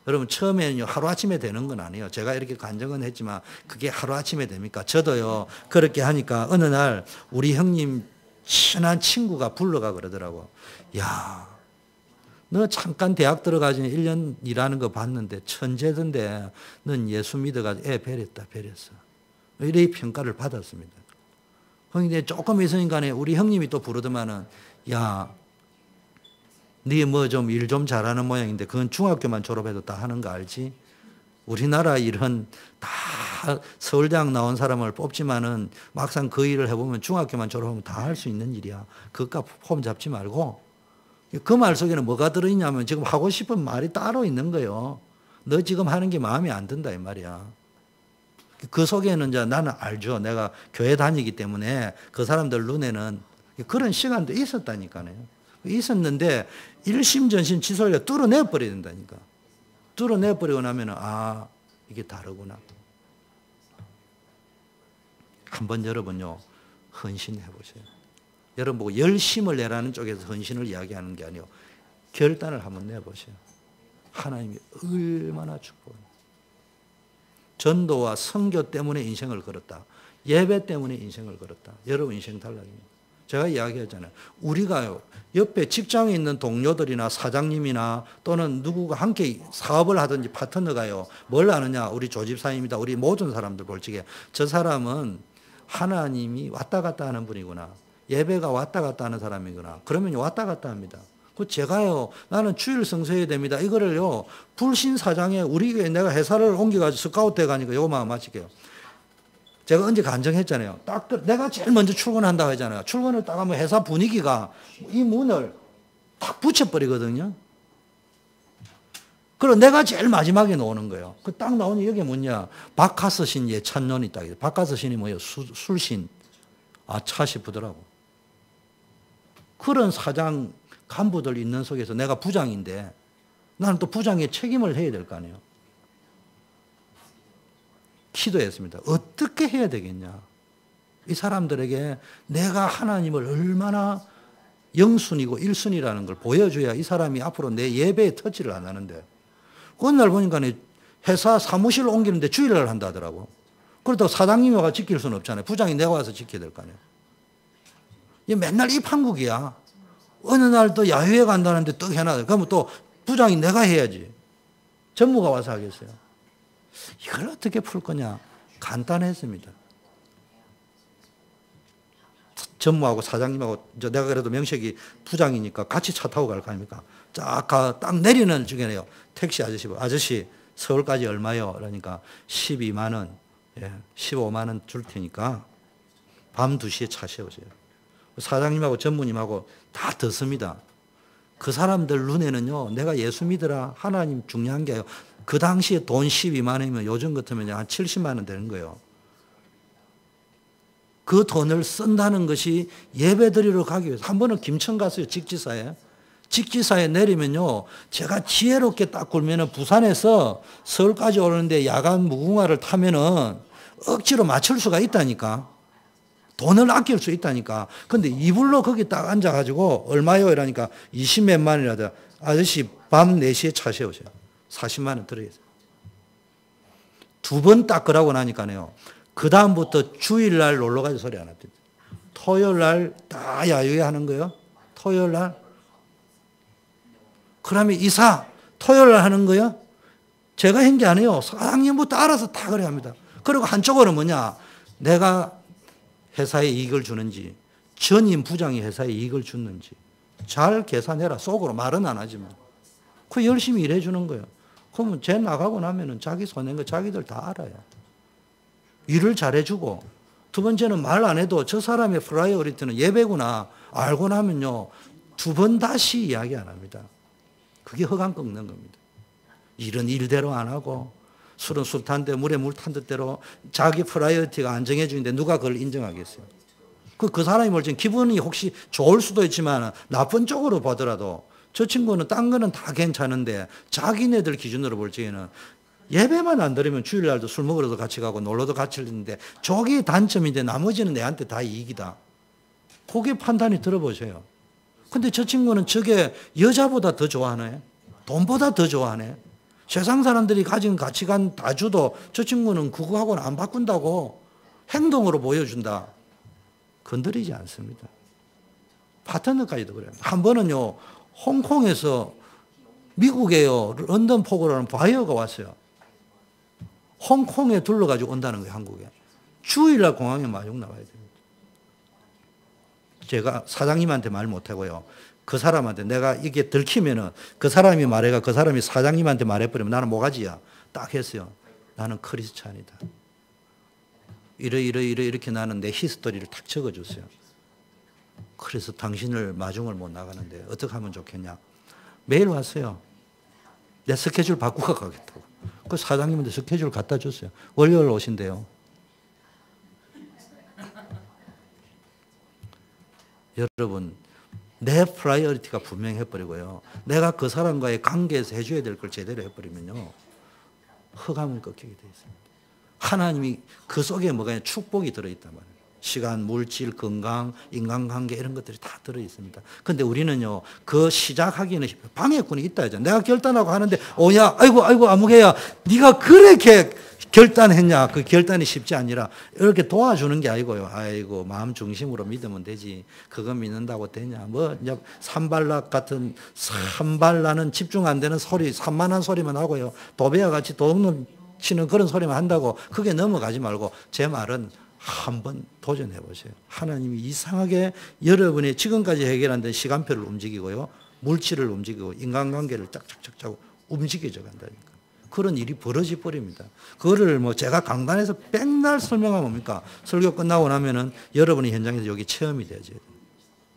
여러분 처음에는요 하루아침에 되는 건 아니에요. 제가 이렇게 간증은 했지만 그게 하루아침에 됩니까? 저도요 그렇게 하니까 어느 날 우리 형님 친한 친구가 불러가 그러더라고. 야, 너 잠깐 대학 들어가지 1년 일하는 거 봤는데 천재던데 넌 예수 믿어가지고 애 배렸다. 이래 평가를 받았습니다. 그런데 조금 있으니까 우리 형님이 또 부르더만은 야, 네 뭐 좀 일 좀 잘하는 모양인데 그건 중학교만 졸업해도 다 하는 거 알지? 우리나라 일은 다 서울대학 나온 사람을 뽑지만은 막상 그 일을 해보면 중학교만 졸업하면 다 할 수 있는 일이야. 그깟 폼 잡지 말고. 그 말 속에는 뭐가 들어있냐면 지금 하고 싶은 말이 따로 있는 거예요. 너 지금 하는 게 마음에 안 든다 이 말이야. 그 속에는 이제 나는 알죠. 내가 교회 다니기 때문에 그 사람들 눈에는 그런 시간도 있었다니까요. 있었는데 일심전심 치솔려 뚫어내버려야 된다니까. 뚫어내버리고 나면 아 이게 다르구나. 한번 여러분요 헌신해 보세요. 여러분 보고 열심을 내라는 쪽에서 헌신을 이야기하는 게 아니에요. 결단을 한번 내보세요. 하나님이 얼마나 축복합니다. 전도와 선교 때문에 인생을 걸었다. 예배 때문에 인생을 걸었다. 여러분 인생 달라집니다. 제가 이야기했잖아요. 우리가요, 옆에 직장에 있는 동료들이나 사장님이나 또는 누구가 함께 사업을 하든지 파트너가요, 뭘 아느냐? 우리 조집사입니다. 우리 모든 사람들 볼 적에 저 사람은 하나님이 왔다 갔다 하는 분이구나. 예배가 왔다 갔다 하는 사람이구나. 그러면 왔다 갔다 합니다. 그 제가요, 나는 주일 성서해야 됩니다. 이거를요, 불신 사장에 우리 교회 내가 회사를 옮겨가지고 스카우트 해가니까 요거만 마칠게요. 제가 언제 간증했잖아요. 딱 내가 제일 먼저 출근한다고 했잖아요. 출근을 딱 하면 회사 분위기가 이 문을 딱 붙여버리거든요. 그리고 내가 제일 마지막에 나오는 거예요. 그 딱 나오니 여기 뭐냐. 박하스신 예찬론이 딱 있어요. 박하스신이 뭐예요? 술신. 아, 차 싶더라고. 그런 사장 간부들 있는 속에서 내가 부장인데 나는 또 부장의 책임을 해야 될 거 아니에요. 기도했습니다. 어떻게 해야 되겠냐. 이 사람들에게 내가 하나님을 얼마나 영순이고 일순이라는 걸 보여줘야 이 사람이 앞으로 내 예배에 터치를 안 하는데, 어느 날 보니까 회사 사무실을 옮기는데 주일날 한다 하더라고. 그렇다고 사장님이 와서 지킬 수는 없잖아요. 부장이 내가 와서 지켜야 될 거 아니에요. 맨날 이 판국이야. 어느 날 또 야유회 간다는데 또 해놔. 그러면 또 부장이 내가 해야지. 전무가 와서 하겠어요. 이걸 어떻게 풀 거냐? 간단했습니다. 전무하고 사장님하고 내가 그래도 명색이 부장이니까 같이 차 타고 갈 거 아닙니까? 딱 내리는 중에네요. 택시 아저씨 서울까지 얼마요? 그러니까 12만 원, 15만 원 줄 테니까 밤 2시에 차 세우세요. 사장님하고 전무님하고 다 듣습니다. 그 사람들 눈에는요, 내가 예수 믿으라, 하나님 중요한 게 그 당시에 돈 12만 원이면 요즘 같으면 한 70만 원 되는 거예요. 그 돈을 쓴다는 것이 예배 드리러 가기 위해서. 한 번은 김천 갔어요, 직지사에. 직지사에 내리면요, 제가 지혜롭게 딱 굴면은 부산에서 서울까지 오는데 야간 무궁화를 타면은 억지로 맞출 수가 있다니까. 돈을 아낄 수 있다니까. 근데 이불로 거기 딱 앉아가지고 얼마요? 이러니까 20몇만 원이라도. 아저씨 밤 4시에 차 세우세요. 40만 원 들어있어요. 2번 딱 그러고 나니까요, 그 다음부터 주일날 놀러가서 소리 안 합니다. 토요일날 다 야유회 하는 거예요. 토요일날. 그러면 이사 토요일날 하는 거예요. 제가 한 게 아니에요. 사장님부터 알아서 다 그래 합니다. 그리고 한쪽으로 뭐냐, 내가 회사에 이익을 주는지, 전임 부장이 회사에 이익을 주는지 잘 계산해라. 속으로 말은 안 하지만. 그 열심히 일해 주는 거예요. 그러면 쟤 나가고 나면은 자기 손해인 거 자기들 다 알아요. 일을 잘해주고, 두 번째는 말 안 해도 저 사람의 프라이어리티는 예배구나 알고 나면요, 2번 다시 이야기 안 합니다. 그게 허감 꺾는 겁니다. 일은 일대로 안 하고, 술은 술 탄데 물에 물 탄 듯대로 자기 프라이어리티가 안 정해지는데 누가 그걸 인정하겠어요? 그 사람이 멀쩡히 기분이 혹시 좋을 수도 있지만 나쁜 쪽으로 보더라도 저 친구는 딴 거는 다 괜찮은데 자기네들 기준으로 볼 적에는 예배만 안 드리면 주일날도 술 먹으러도 같이 가고 놀러도 같이 있는데 저게 단점인데 나머지는 내한테 다 이익이다. 그게 판단이 들어보세요. 근데 저 친구는 저게 여자보다 더 좋아하네. 돈보다 더 좋아하네. 세상 사람들이 가진 가치관 다 줘도 저 친구는 그거하고는 안 바꾼다고 행동으로 보여준다. 건드리지 않습니다. 파트너까지도 그래요. 한 번은요, 홍콩에서 미국에요, 런던 포고라는 바이어가 왔어요. 홍콩에 둘러가지고 온다는 거예요, 한국에. 주일날 공항에 마중 나와야 됩니다. 제가 사장님한테 말 못하고요, 그 사람한테 내가 이게 들키면은 그 사람이 말해가 그 사람이 사장님한테 말해버리면 나는 뭐가지야? 딱 했어요. 나는 크리스찬이다. 이렇게 나는 내 히스토리를 탁 적어줬어요. 그래서 당신을 마중을 못 나가는데 어떻게 하면 좋겠냐? 매일 왔어요. 내 스케줄 바꾸고 가겠다고. 그 사장님한테 스케줄 갖다 줬어요. 월요일 오신대요. 여러분, 내 프라이어리티가 분명해버리고요, 내가 그 사람과의 관계에서 해줘야 될 걸 제대로 해버리면요, 흑암은 꺾이게 되어 있습니다. 하나님이 그 속에 뭐가 축복이 들어있단 말이에요. 시간, 물질, 건강, 인간관계 이런 것들이 다 들어있습니다. 근데 우리는요, 그 시작하기는 방해꾼이 있다 하죠. 내가 결단하고 하는데, 오야, 아이고, 아무개야, 네가 그렇게 결단했냐? 그 결단이 쉽지 아니라 이렇게 도와주는 게 아니고요. 아이고, 마음 중심으로 믿으면 되지. 그거 믿는다고 되냐? 뭐, 이제 산발락 같은 산발나는 집중 안 되는 소리, 산만한 소리만 하고요. 도배와 같이 도둑놈 치는 그런 소리만 한다고 그게 넘어가지 말고 제 말은 한번 도전해 보세요. 하나님이 이상하게 여러분이 지금까지 해결한 데 시간표를 움직이고요. 물질을 움직이고 인간관계를 짝짝짝짝 움직여져 간다니까. 그런 일이 벌어져 버립니다. 그거를 뭐 제가 강단에서 백날 설명하면 뭡니까? 설교 끝나고 나면은 여러분이 현장에서 여기 체험이 되어져야 돼요.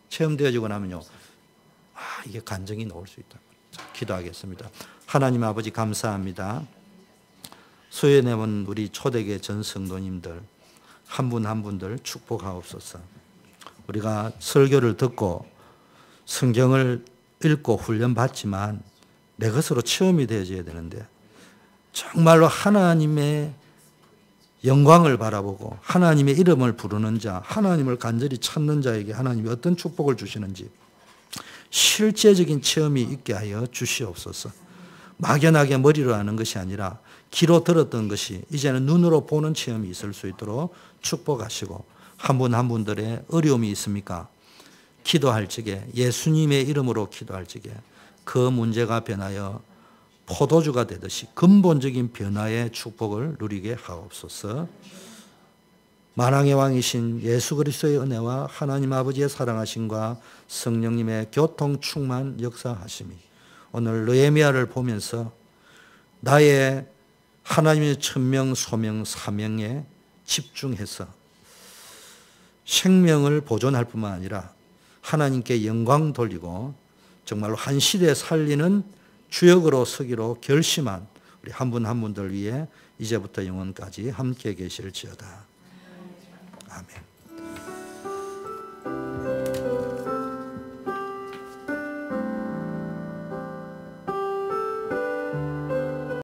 체험되어지고 나면요. 이게 간증이 나올 수 있다. 자, 기도하겠습니다. 하나님 아버지 감사합니다. 수요일에는 우리 초대교회 전 성도님들 한 분 한 분들 축복하옵소서. 우리가 설교를 듣고 성경을 읽고 훈련받지만 내 것으로 체험이 되어져야 되는데 정말로 하나님의 영광을 바라보고 하나님의 이름을 부르는 자, 하나님을 간절히 찾는 자에게 하나님이 어떤 축복을 주시는지 실제적인 체험이 있게 하여 주시옵소서. 막연하게 머리로 아는 것이 아니라 귀로 들었던 것이 이제는 눈으로 보는 체험이 있을 수 있도록 축복하시고 한 분 한 분들의 어려움이 있습니까? 기도할 적에 예수님의 이름으로 기도할 적에 그 문제가 변하여 포도주가 되듯이 근본적인 변화의 축복을 누리게 하옵소서. 만왕의 왕이신 예수 그리스도의 은혜와 하나님 아버지의 사랑하심과 성령님의 교통 충만 역사하심이 오늘 느헤미야를 보면서 나의 하나님의 천명, 소명, 사명에 집중해서 생명을 보존할 뿐만 아니라 하나님께 영광 돌리고 정말로 한 시대 살리는 주역으로 서기로 결심한 우리 한 분 한 분들 위해 이제부터 영원까지 함께 계실지어다. 아멘.